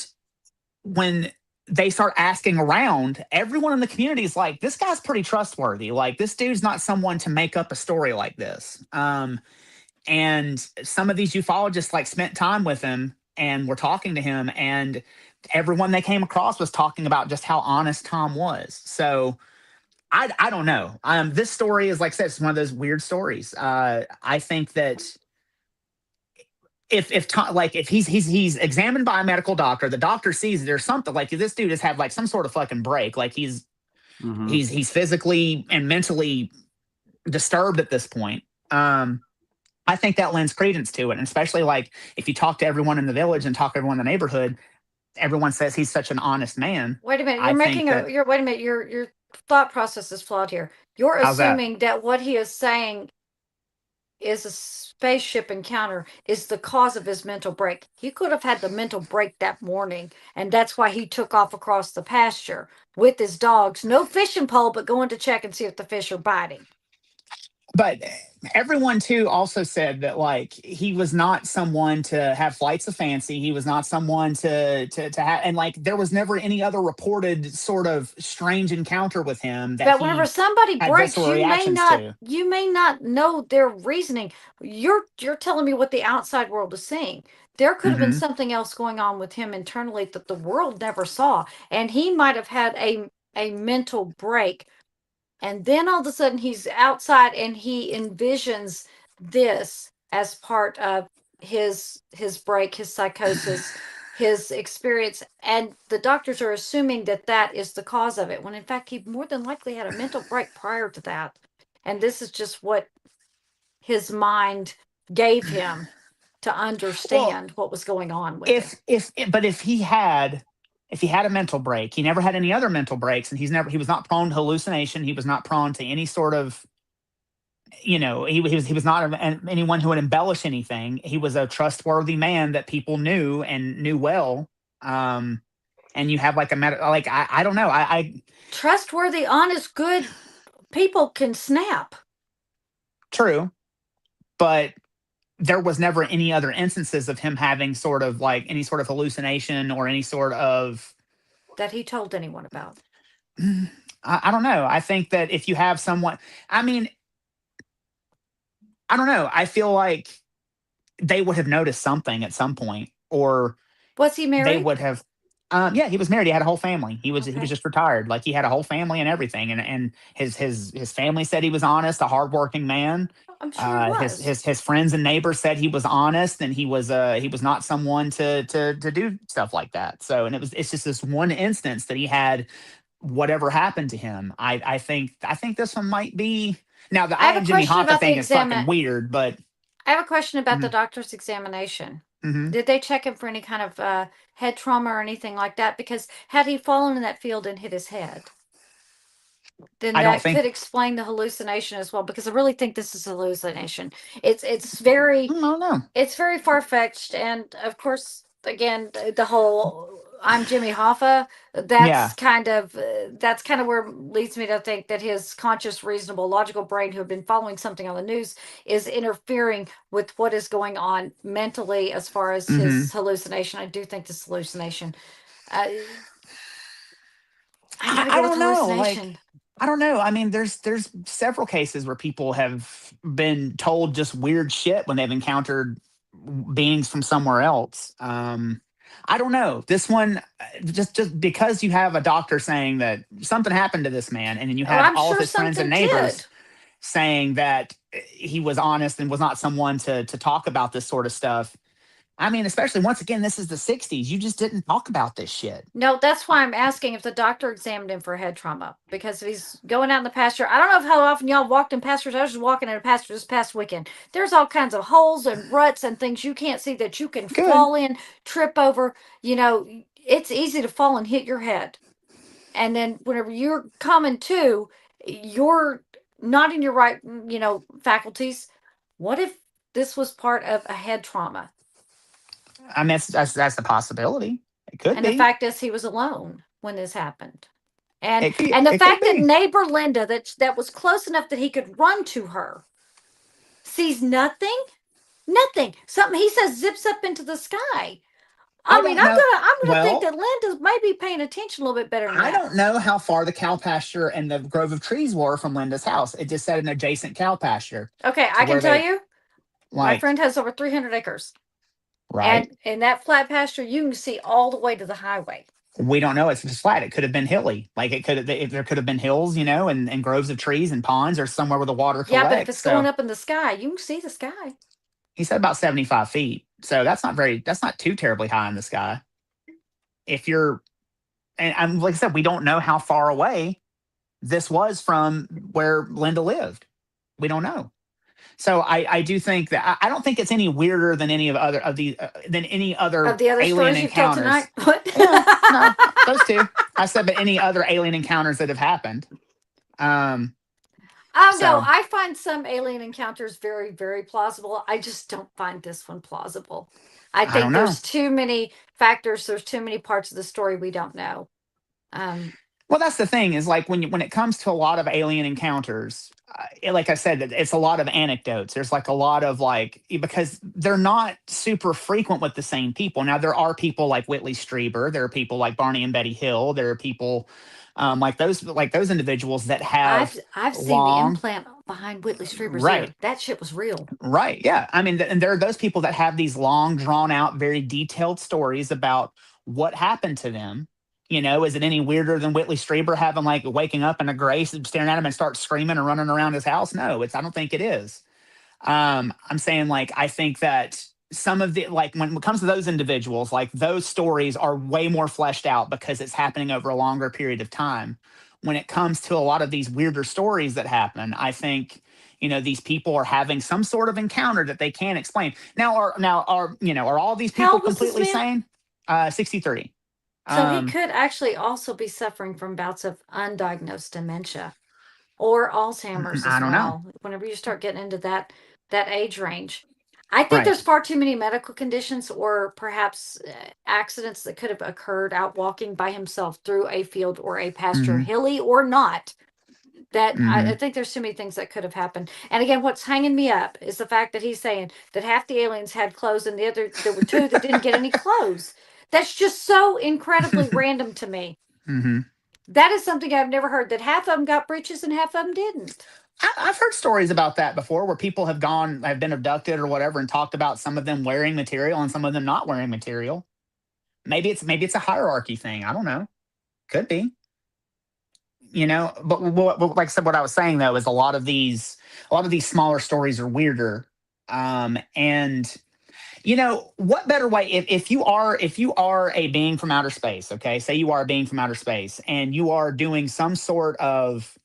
when they start asking around, everyone in the community is like, this guy's pretty trustworthy. Like, this dude's not someone to make up a story like this. And some of these ufologists like spent time with him and were talking to him, and everyone they came across was talking about just how honest Tom was. So I don't know. This story is, like I said, it's one of those weird stories. I think that if Tom, like, if he's examined by a medical doctor, the doctor sees there's something, like, this dude has had like some sort of fucking break, like he's physically and mentally disturbed at this point. I think that lends credence to it, and especially like if you talk to everyone in the village and talk to everyone in the neighborhood, everyone says he's such an honest man.
Wait a minute, your thought process is flawed here. You're assuming that what he is saying is a spaceship encounter is the cause of his mental break. He could have had the mental break that morning, and that's why he took off across the pasture with his dogs. No fishing pole, but going to check and see if the fish are biting.
But everyone too also said that, like, he was not someone to have flights of fancy. He was not someone to have, and like there was never any other reported sort of strange encounter with him.
But whenever somebody breaks, you may not know their reasoning. You're telling me what the outside world is seeing. There could have been something else going on with him internally that the world never saw, and he might have had a mental break. And then all of a sudden he's outside and he envisions this as part of his break, his psychosis, his experience. And the doctors are assuming that is the cause of it, when in fact he more than likely had a mental break prior to that. And this is just what his mind gave him to understand what was going on with him.
But if he had a mental break, he never had any other mental breaks, and he was not prone to hallucination. He was not prone to any sort of, he was not anyone who would embellish anything. He was a trustworthy man that people knew and knew well. And you have like I don't know. I
trustworthy, honest, good people can snap.
True. But there was never any other instances of him having sort of like any sort of hallucination or any sort of
that he told anyone about.
I don't know. I think that if you have someone, I mean, I don't know. I feel like they would have noticed something at some point, or
was he married?
They would have. Yeah, he was married. He had a whole family. He was just retired. Like, he had a whole family and everything. And his family said he was honest, a hardworking man.
I'm sure he was.
His friends and neighbors said he was honest, and he was not someone to do stuff like that. So, and it's just this one instance that he had whatever happened to him. I think this one might be, now the Jimmy Hoffa thing is fucking weird, but
I have a question about the doctor's examination. Did they check him for any kind of head trauma or anything like that? Because had he fallen in that field and hit his head, then that could explain the hallucination as well. Because I really think this is a hallucination. It's very
I don't know.
It's very far fetched, and of course, again, the whole I'm Jimmy Hoffa.
Yeah.
That's kind of where leads me to think that his conscious, reasonable, logical brain, who had been following something on the news, is interfering with what is going on mentally as far as his hallucination. I do think this hallucination. I gotta
I
go with
don't know.
hallucination.
I don't know. I mean, there's several cases where people have been told just weird shit when they've encountered beings from somewhere else. I don't know. This one, just because you have a doctor saying that something happened to this man, and then you
Oh,
have
I'm
all of
sure
his friends and
something did.
neighbors saying that he was honest and was not someone to talk about this sort of stuff. I mean, especially once again, this is the 60s. You just didn't talk about this shit.
No, that's why I'm asking if the doctor examined him for head trauma. Because if he's going out in the pasture, I don't know how often y'all walked in pastures. I was just walking in a pasture this past weekend. There's all kinds of holes and ruts and things you can't see that you can
Good.
fall in, trip over. You know, it's easy to fall and hit your head. And then whenever you're coming to, you're not in your right, faculties. What if this was part of a head trauma?
I mean, that's a possibility. It could
And the
be.
fact is, he was alone when this happened. And
It could,
and the
it could
fact that
be.
neighbor Linda, that was close enough that he could run to her, sees nothing, nothing. Something he says zips up into the sky. I mean,
don't know.
I'm gonna think
Well,
that Linda's maybe paying attention a little bit better than
I
that.
don't know how far the cow pasture and the grove of trees were from Linda's house. It just said an adjacent cow pasture.
Okay,
To
I can
where
tell
they
you, my
like
friend has over 300 acres,
right.
and in that flat pasture, you can see all the way to the highway.
We don't know. It's just flat. It could have been hilly. Like it could have. There could have been hills, and groves of trees and ponds, or somewhere where the water
Yeah, but if
collects.
it's going
So
up in the sky, you can see the sky.
he said about 75 feet. So that's not very. That's not too terribly high in the sky. If you're, and I'm like I said, we don't know how far away this was from where Linda lived. We don't know. So I do think that I don't think it's any weirder than any of other of the than any
Of
other
the other
alien
stories you've told tonight,
encounters.
what?
Yeah, no, those two. I said, but any other alien encounters that have happened.
Oh no,
So
I find some alien encounters very, very plausible. I just don't find this one plausible. I
I don't
think
know.
there's too many factors. There's too many parts of the story we don't know.
Well, that's the thing is like when it comes to a lot of alien encounters, like I said, it's a lot of anecdotes. There's like a lot of because they're not super frequent with the same people. Now there are people like Whitley Strieber. There are people like Barney and Betty Hill. There are people like those individuals that have
I've seen the
long
implant behind Whitley Strieber's ear.
right.
That shit was real.
Right. Yeah. I mean, and there are those people that have these long, drawn out, very detailed stories about what happened to them. Is it any weirder than Whitley Strieber having waking up in a gray, staring at him and start screaming and running around his house? No, I don't think it is. I'm saying I think that some of the when it comes to those individuals, those stories are way more fleshed out because it's happening over a longer period of time. When it comes to a lot of these weirder stories that happen, I think these people are having some sort of encounter that they can't explain. Now are all these
How
people
old was this
completely
man?
sane? 63.
So he could actually also be suffering from bouts of undiagnosed dementia or Alzheimer's
I
as
don't know.
well. Whenever you start getting into that age range, I think
Right.
there's far too many medical conditions or perhaps accidents that could have occurred out walking by himself through a field or a pasture,
Hmm.
hilly or not. That
Hmm.
I think there's too many things that could have happened. And again, what's hanging me up is the fact that he's saying that half the aliens had clothes and there were two that didn't get any clothes. That's just so incredibly random to me.
Hmm.
That is something I've never heard, that half of them got breeches and half of them didn't.
I've heard stories about that before where people have been abducted or whatever and talked about some of them wearing material and some of them not wearing material. Maybe it's a hierarchy thing. I don't know. Could be. But like I said, what I was saying though is a lot of these smaller stories are weirder. And what better way if you are a being from outer space, okay? Say you are a being from outer space and you are doing some sort of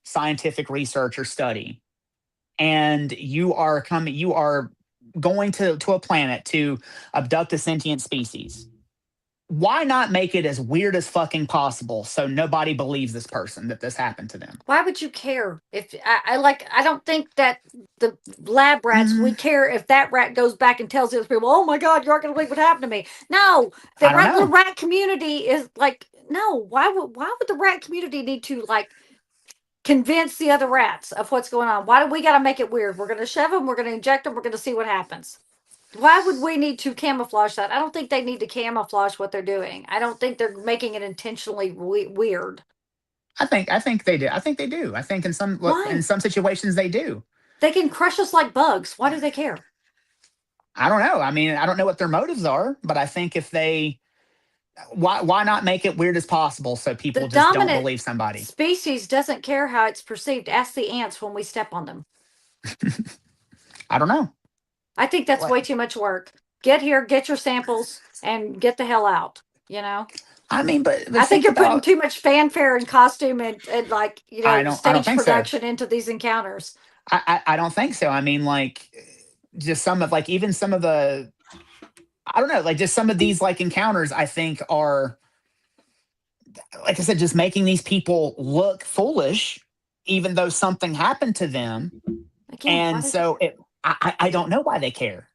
scientific research or study, and you are going to a planet to abduct a sentient species. why not make it as weird as fucking possible so nobody believes this person that this happened to them?
Why would you care? If I don't think that the lab rats would care if that rat goes back and tells the other people, "Oh my God, you aren't going to believe what happened to me." No, the rat community is like, no. Why would the rat community need to like convince the other rats of what's going on? Why do we got to make it weird? We're going to shove them. We're going to inject them. We're going to see what happens. Why would we need to camouflage that? I don't think they need to camouflage what they're doing. I don't think they're making it intentionally weird.
I think they do. I think they do. I think in some situations they do.
They can crush us like bugs. Why do they care?
I don't know. I mean, I don't know what their motives are, but I think if they, why not make it weird as possible so people just don't believe somebody?
Species doesn't care how it's perceived. Ask the ants when we step on them.
I don't know.
I think that's way too much work. Get here, get your samples, and get the hell out. You know.
I mean, but
I think you're putting too much fanfare and costume and like stage production into these encounters.
I don't think so. I mean, like just some of like even some of the, I don't know, like just some of these like encounters I think are, like I said, just making these people look foolish, even though something happened to them. And so I don't know why they care.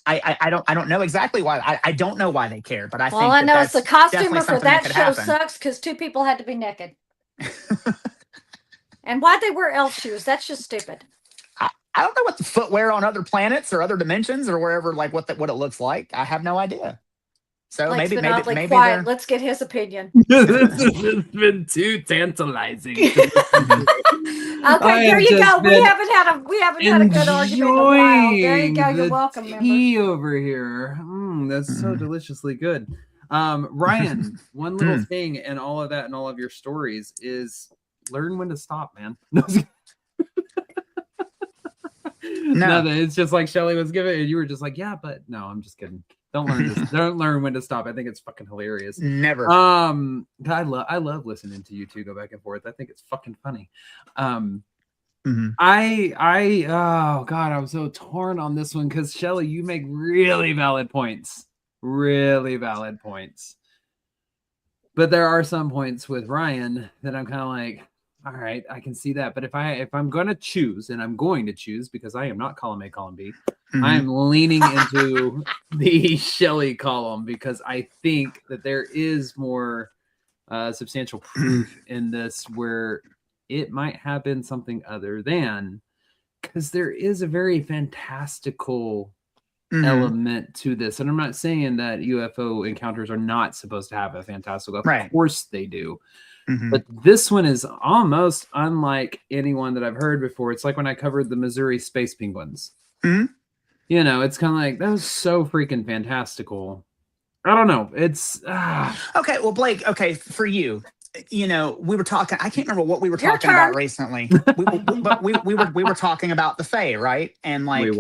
I don't know exactly why. I don't know why they care, but I think
I know it's the costumer for that show sucks because 2 people had to be naked. And why'd they wear elf shoes? That's just stupid.
I don't know what the footwear on other planets or other dimensions or wherever, like what it looks like. I have no idea. So maybe
quiet. Let's get his opinion.
This has been too tantalizing.
Okay, there you go. We haven't had a good argument in a while. There you go. You're welcome.
Tea over here. That's so deliciously good. Ryan, one little thing in all of that and all of your stories is learn when to stop, man. No, it's just like Shelly was giving, and you were just like, yeah, but no, I'm just kidding. Don't learn this. Don't learn when to stop. I think it's fucking hilarious.
Never.
I love listening to you two go back and forth. I think it's fucking funny. Oh God, I'm so torn on this one because Shelly, you make really valid points. Really valid points. But there are some points with Ryan that I'm kind of like, all right, I can see that. But if I'm going to choose, and I'm going to choose because I am not column A, column B, I'm leaning into the Shelly column because I think that there is more substantial proof in this where it might have been something other than, because there is a very fantastical element to this. And I'm not saying that UFO encounters are not supposed to have a fantastical. Of course they do. But this one is almost unlike anyone that I've heard before. It's like when I covered the Missouri space penguins. You know, it's kind of like, that was so freaking fantastical. I don't know. It's
okay. Well, Blake, for you, we were talking, I can't remember what we were talking about recently. we were talking about the Fae, right? And like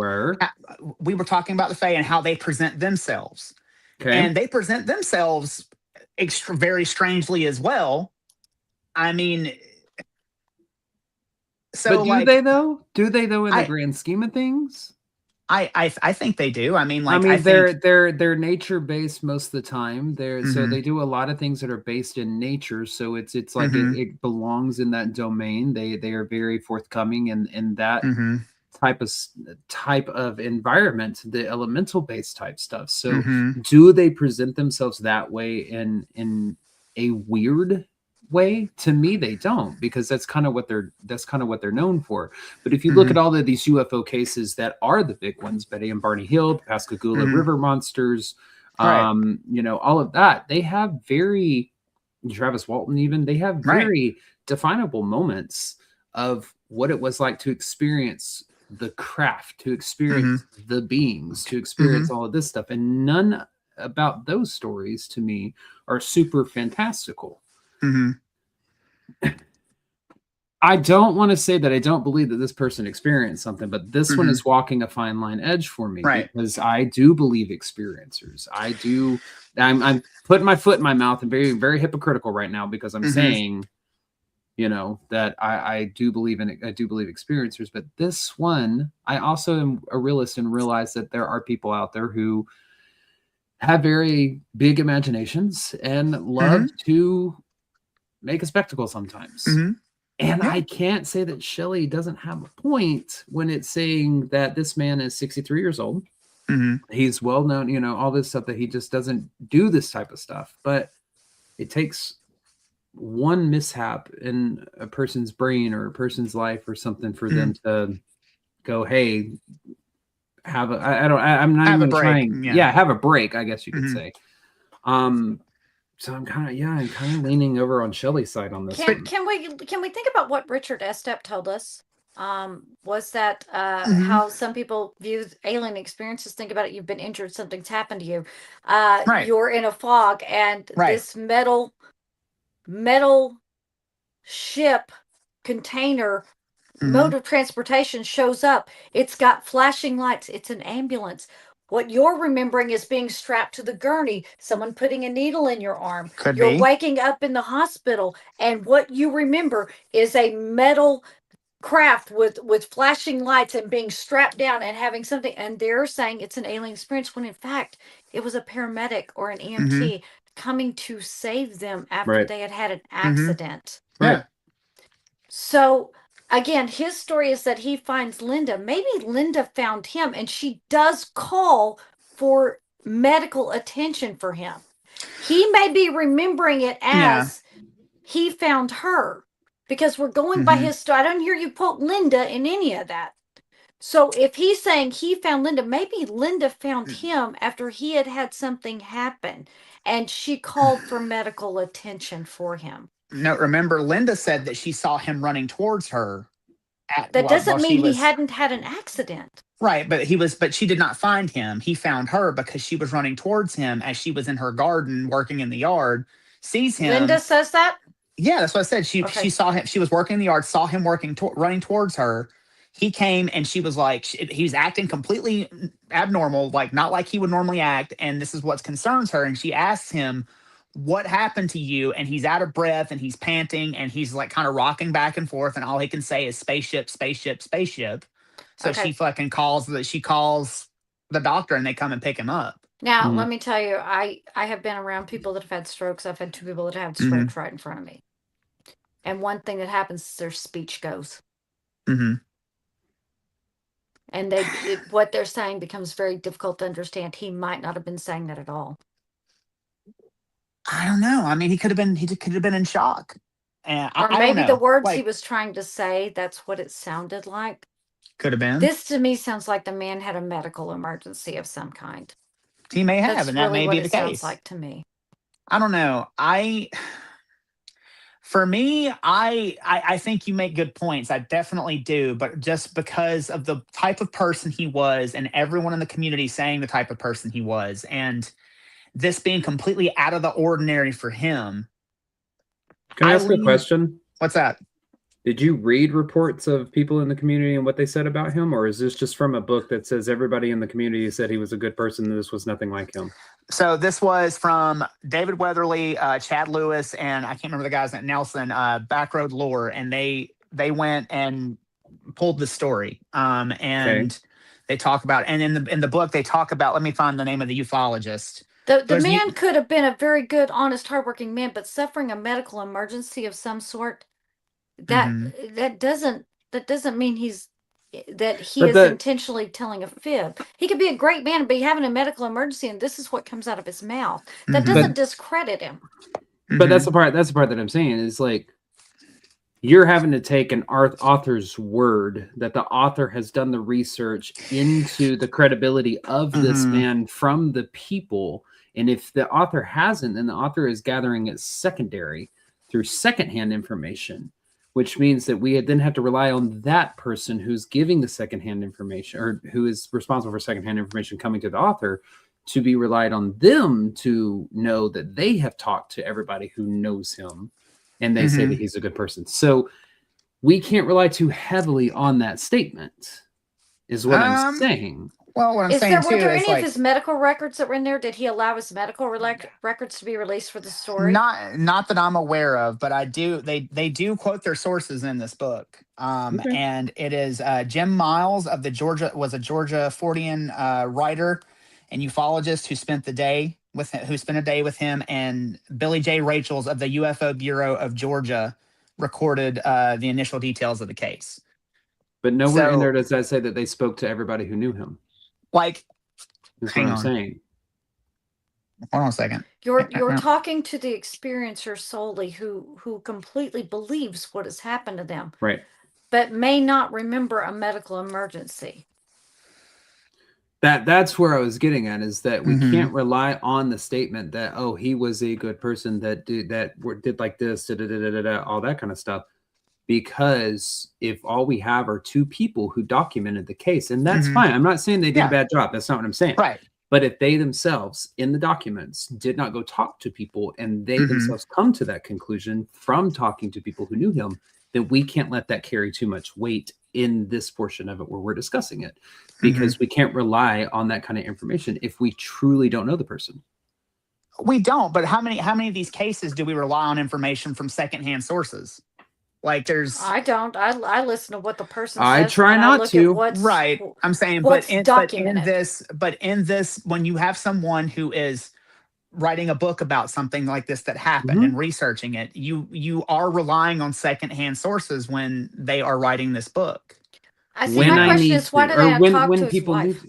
we were talking about the Fae and how they present themselves. And they present themselves very strangely as well. I mean, so
but do they though? Do they though in the grand scheme of things?
I think they do. I mean, like
they're nature based most of the time. So they do a lot of things that are based in nature. So it's like it belongs in that domain. They are very forthcoming in that type of environment, the elemental based type stuff. So do they present themselves that way in a weird way? To me, they don't, because that's kind of what they're known for. But if you look at all of these UFO cases that are the big ones, Betty and Barney Hill, Pascagoula River monsters, all of that, they have very, Travis Walton even, they have very definable moments of what it was like to experience the craft, to experience the beings, to experience all of this stuff. And none about those stories to me are super fantastical. I don't want to say that I don't believe that this person experienced something, but this one is walking a fine line edge for me, because I do believe experiencers. I'm putting my foot in my mouth and very, very hypocritical right now, because I'm saying, that I do believe in it. I do believe experiencers, but this one, I also am a realist and realize that there are people out there who have very big imaginations and love to make a spectacle sometimes. And I can't say that Shelley doesn't have a point when it's saying that this man is 63 years old. He's well known, you know, all this stuff, that he just doesn't do this type of stuff. But it takes one mishap in a person's brain or a person's life or something for them to go, hey, have a, I'm not
have
even
a break.
trying. Yeah, have a break, I guess you could say. So I'm kind of leaning over on Shelley's side on this.
Can we think about what Richard Estep told us? Was that how some people view alien experiences? Think about it. You've been injured. Something's happened to you. You're in a fog, and this metal ship container mode of transportation shows up. It's got flashing lights. It's an ambulance. What you're remembering is being strapped to the gurney, someone putting a needle in your arm. You're waking up in the hospital, and what you remember is a metal craft with flashing lights and being strapped down and having something. And they're saying it's an alien experience, when in fact it was a Paramedic or an EMT coming to save them after they had an accident. So again, his story is that he finds Linda. Maybe Linda found him, and she does call for medical attention for him. He may be remembering it as he found her, because we're going by his story. I don't hear you quote Linda in any of that. So if he's saying he found Linda, maybe Linda found him after he had something happen, and she called for medical attention for him.
No, remember, Linda said that she saw him running towards her.
That doesn't mean he hadn't had an accident.
Right, but she did not find him. He found her because she was running towards him as she was in her garden working in the yard, sees him.
Linda says that?
Yeah, that's what I said. She saw him. She was working in the yard, saw him running towards her. He came, and she was like, he's acting completely abnormal, like not like he would normally act. And this is what concerns her. And she asks him, what happened to you? And he's out of breath, and he's panting, and he's like kind of rocking back and forth. And all he can say is spaceship, spaceship, spaceship. So she fucking calls the doctor, and they come and pick him up.
Now, let me tell you, I have been around people that have had strokes. I've had 2 people that have strokes right in front of me. And one thing that happens is their speech goes. And what they're saying becomes very difficult to understand. He might not have been saying that at all.
I don't know. I mean, he could have been in shock. And
or maybe the words he was trying to say, that's what it sounded like.
Could have been.
This to me sounds like the man had a medical emergency of some kind.
He may have, and that may be the case.
Sounds like to me.
I don't know. For me, I think you make good points. I definitely do. But just because of the type of person he was, and everyone in the community saying the type of person he was, and this being completely out of the ordinary for him.
Can I ask a question?
What's that?
Did you read reports of people in the community and what they said about him? Or is this just from a book that says everybody in the community said he was a good person and this was nothing like him?
So this was from David Weatherly, Chad Lewis, and I can't remember the guy's name, Nelson, Backroad Lore. And they went and pulled the story. They talk about, and in the book, they talk about, let me find the name of the ufologist.
The man could have been a very good, honest, hardworking man, but suffering a medical emergency of some sort. That doesn't mean he is intentionally telling a fib. He could be a great man and be having a medical emergency, and this is what comes out of his mouth. That doesn't discredit him.
But that's the part that I'm saying is, like, you're having to take an author's word that the author has done the research into the credibility of this man from the people. And if the author hasn't, then the author is gathering it secondary through secondhand information, which means that we then have to rely on that person who's giving the secondhand information, or who is responsible for secondhand information coming to the author, to be relied on them to know that they have talked to everybody who knows him and they say that he's a good person. So we can't rely too heavily on that statement, is what I'm saying.
Well, what I'm saying too
were there any of his medical records that were in there? Did he allow his medical records to be released for the story?
Not that I'm aware of, but I do. They do quote their sources in this book, and it is Jim Miles of the Georgia Fortean writer, an ufologist who spent a day with him, and Billy J. Rachels of the UFO Bureau of Georgia recorded the initial details of the case.
But nowhere in there does that say that they spoke to everybody who knew him.
Like,
that's what I'm saying.
Hold on a second.
You're talking to the experiencer solely who completely believes what has happened to them.
Right.
But may not remember a medical emergency.
That's where I was getting at, is that we can't rely on the statement that, oh, he was a good person that did like this, all that kind of stuff. Because if all we have are two people who documented the case, and that's fine. I'm not saying they did a bad job. That's not what I'm saying.
Right.
But if they themselves in the documents did not go talk to people, and they themselves come to that conclusion from talking to people who knew him, then we can't let that carry too much weight in this portion of it where we're discussing it, because we can't rely on that kind of information if we truly don't know the person.
We don't, but how many of these cases do we rely on information from secondhand sources? Like, there's...
I don't. I listen to what the person says.
I try not to.
Right. I'm saying, but in this, when you have someone who is writing a book about something like this that happened and researching it, you are relying on secondhand sources when they are writing this book.
I see. My question is, why do they talk to his wife?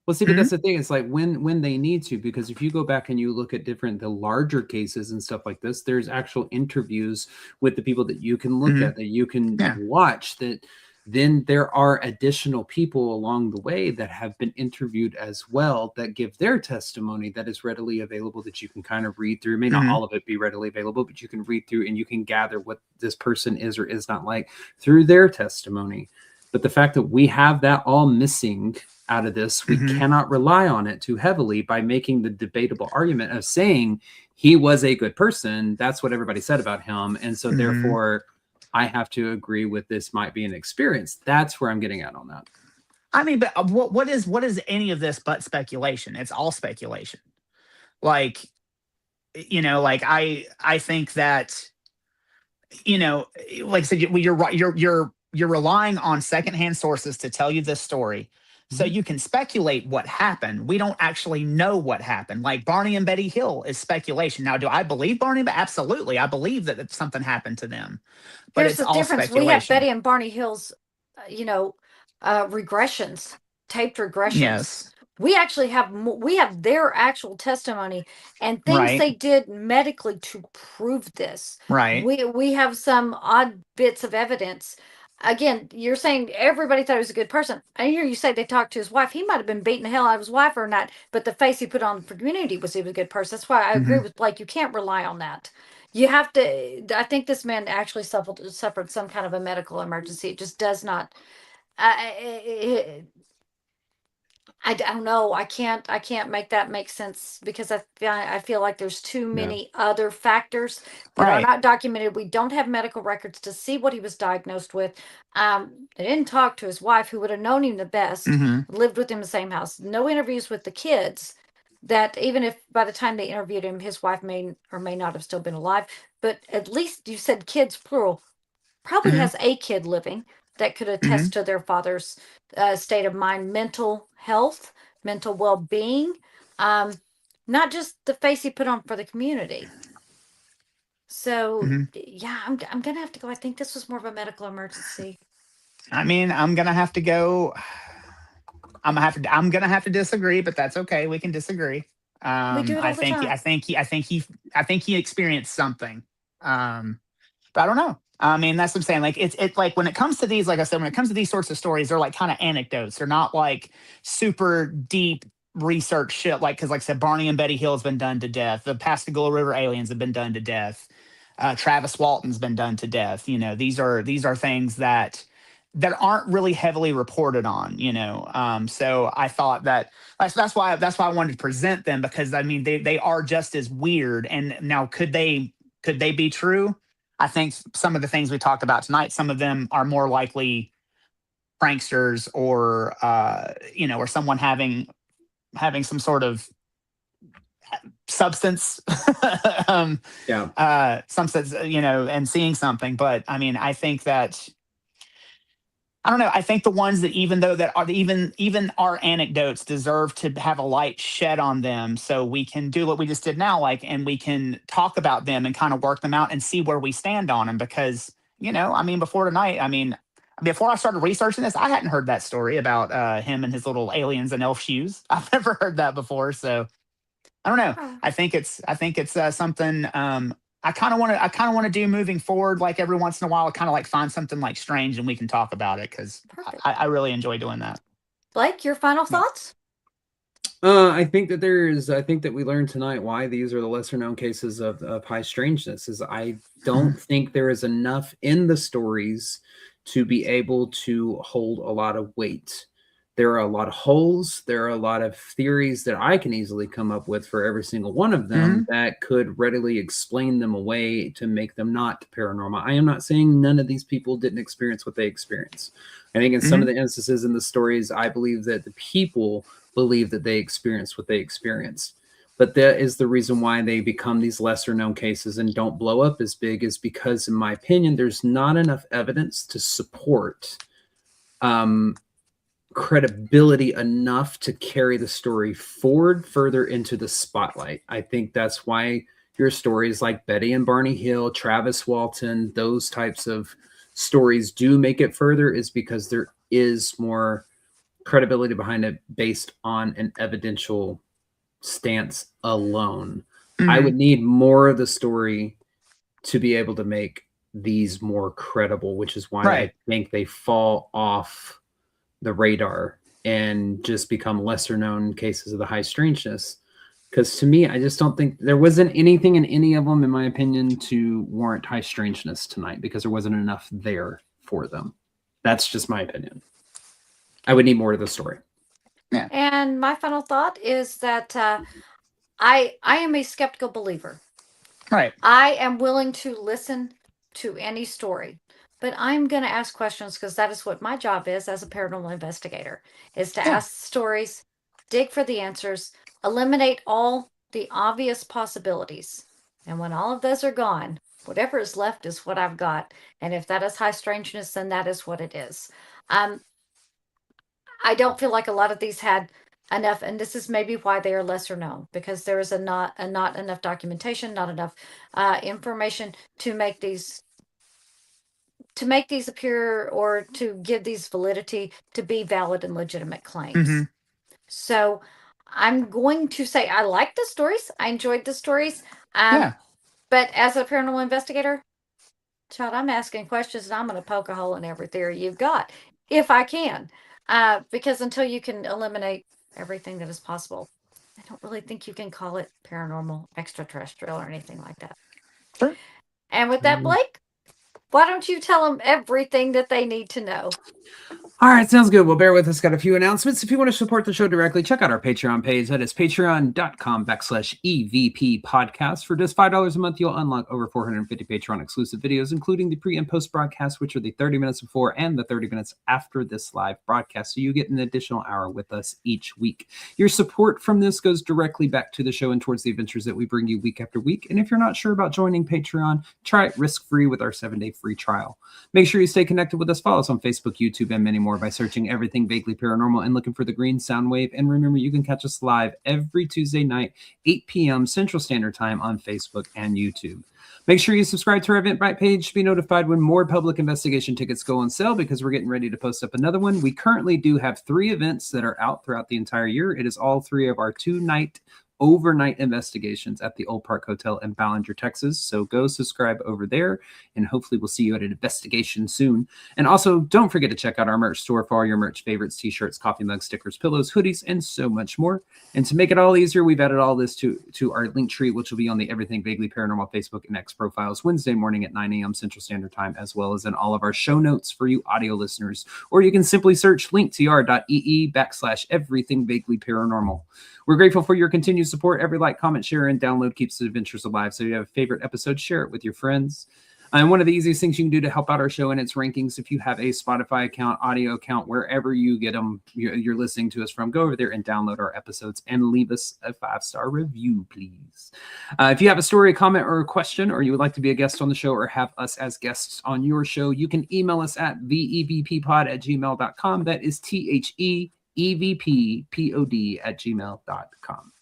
Well, see, but that's the thing. It's like when they need to, because if you go back and you look at the larger cases and stuff like this, there's actual interviews with the people that you can look at, that you can watch, that then there are additional people along the way that have been interviewed as well, that give their testimony that is readily available, that you can kind of read through. May not all of it be readily available, but you can read through and you can gather what this person is or is not like through their testimony. But the fact that we have that all missing out of this, we cannot rely on it too heavily by making the debatable argument of saying he was a good person. That's what everybody said about him. And so therefore I have to agree with this might be an experience. That's where I'm getting at on that.
I mean, but what is any of this but speculation? It's all speculation. Like, like I think that, like I said, you're relying on secondhand sources to tell you this story. So you can speculate what happened. We don't actually know what happened. Like Barney and Betty Hill is speculation. Now, do I believe Barney? Absolutely. I believe that something happened to them. But
There's a difference. We have Betty and Barney Hill's, regressions, taped regressions.
Yes.
We actually have their actual testimony and things they did medically to prove this.
Right.
We have some odd bits of evidence. Again, you're saying everybody thought he was a good person. I hear you say they talked to his wife. He might have been beating the hell out of his wife or not, but the face he put on for community was he was a good person. That's why I agree with Blake. You can't rely on that. You have to. I think this man actually suffered some kind of a medical emergency. It just does not. I don't know. I can't make that make sense, because I feel like there's too many other factors that are not documented. We don't have medical records to see what he was diagnosed with. They didn't talk to his wife, who would have known him the best, lived with him in the same house. No interviews with the kids, that even if by the time they interviewed him, his wife may or may not have still been alive. But at least you said kids, plural, probably has a kid living that could attest to their father's state of mind, mental health, mental well-being, not just the face he put on for the community. So I'm gonna have to go. I think this was more of a medical emergency.
I mean, I'm gonna have to go. I'm gonna have to disagree, but that's okay. We can disagree.
We do it all the time.
I think he experienced something. But I don't know. I mean, that's what I'm saying. Like, it's like when it comes to these, like I said, when it comes to these sorts of stories, they're like kind of anecdotes. They're not like super deep research shit. Like, because like I said, Barney and Betty Hill has been done to death. The Pascagoula River aliens have been done to death. Travis Walton's been done to death. These are things that aren't really heavily reported on. So I thought that's why I wanted to present them, because I mean they are just as weird. And now could they be true? I think some of the things we talked about tonight, some of them are more likely pranksters or or someone having some sort of substance, substance, and seeing something. But I mean, I think that I don't know. I think the ones that even though that are even our anecdotes deserve to have a light shed on them, so we can do what we just did now, like, and we can talk about them and kind of work them out and see where we stand on them. Because I mean, before tonight, I mean, before I started researching this, I hadn't heard that story about him and his little aliens and elf shoes. I've never heard that before, so I don't know.
Oh,
I think it's something. I kind of want to do moving forward, like every once in a while, kind of like find something like strange and we can talk about it, because
perfect.
I really enjoy doing that.
Blake, your final thoughts?
I think that we learned tonight why these are the lesser known cases of high strangeness. Is I don't think there is enough in the stories to be able to hold a lot of weight. There are a lot of holes. There are a lot of theories that I can easily come up with for every single one of them that could readily explain them away to make them not paranormal. I am not saying none of these people didn't experience what they experienced. I think in some of the instances in the stories, I believe that the people believe that they experienced what they experienced. But that is the reason why they become these lesser known cases and don't blow up as big, is because, in my opinion, there's not enough evidence to support credibility enough to carry the story forward further into the spotlight. I think that's why your stories like Betty and Barney Hill, Travis Walton, those types of stories do make it further, is because there is more credibility behind it based on an evidential stance alone. I would need more of the story to be able to make these more credible, which is why I think they fall off the radar and just become lesser known cases of the high strangeness. Because to me, I just don't think there wasn't anything in any of them, in my opinion, to warrant high strangeness tonight, because there wasn't enough there for them. That's just my opinion. I would need more of the story.
Yeah.
And my final thought is that I am a skeptical believer.
Right.
I am willing to listen to any story, but I'm going to ask questions, because that is what my job is as a paranormal investigator, is to ask stories, dig for the answers, eliminate all the obvious possibilities. And when all of those are gone, whatever is left is what I've got. And if that is high strangeness, then that is what it is. I don't feel like a lot of these had enough, and this is maybe why they are lesser known, because there is not enough documentation, not enough information to make these appear, or to give these validity to be valid and legitimate claims. So I'm going to say I like the stories. I enjoyed the stories. But as a paranormal investigator, child, I'm asking questions, and I'm going to poke a hole in every theory you've got, if I can. Because until you can eliminate everything that is possible, I don't really think you can call it paranormal, extraterrestrial, or anything like that.
Sure.
And with that, Blake, why don't you tell them everything that they need to know?
All right, sounds good. Well, bear with us. Got a few announcements. If you want to support the show directly, check out our Patreon page. That is patreon.com/EVP podcast. For just $5 a month, you'll unlock over 450 Patreon exclusive videos, including the pre and post broadcasts, which are the 30 minutes before and the 30 minutes after this live broadcast. So you get an additional hour with us each week. Your support from this goes directly back to the show and towards the adventures that we bring you week after week. And if you're not sure about joining Patreon, try it risk-free with our 7-day free trial. Make sure you stay connected with us. Follow us on Facebook, YouTube, and many more by searching Everything Vaguely Paranormal and looking for the green sound wave. And remember, you can catch us live every Tuesday night, 8 p.m. Central Standard Time on Facebook and YouTube. Make sure you subscribe to our Eventbrite page to be notified when more public investigation tickets go on sale, because we're getting ready to post up another one. We currently do have 3 events that are out throughout the entire year. It is all 3 of our 2-night overnight investigations at the Old Park Hotel in Ballinger, Texas. So go subscribe over there, and hopefully we'll see you at an investigation soon. And also, don't forget to check out our merch store for all your merch favorites: t-shirts, coffee mugs, stickers, pillows, hoodies, and so much more. And to make it all easier, we've added all this to our link tree, which will be on the Everything Vaguely Paranormal Facebook and X profiles Wednesday morning at 9 a.m. Central Standard Time, as well as in all of our show notes for you audio listeners. Or you can simply search linktr.ee/Everything Vaguely Paranormal. We're grateful for your continued support. Every like, comment, share, and download keeps the adventures alive. So if you have a favorite episode, share it with your friends. And one of the easiest things you can do to help out our show and its rankings, if you have a Spotify account, audio account, wherever you get them, you're listening to us from, go over there and download our episodes and leave us a 5-star review, please. If you have a story, a comment, or a question, or you would like to be a guest on the show or have us as guests on your show, you can email us at vevppod@gmail.com. That is THEEVPPOD@gmail.com.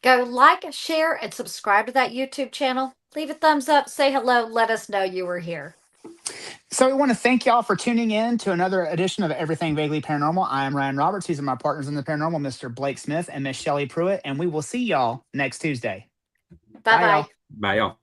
Go like, share, and subscribe to that YouTube channel. Leave a thumbs up, say hello, let us know you were here.
So we want to thank y'all for tuning in to another edition of Everything Vaguely Paranormal. I am Ryan Roberts. These are my partners in the paranormal, Mr. Blake Smith and Miss Shelley Pruitt, and we will see y'all next Tuesday.
Bye-bye.
Bye, y'all.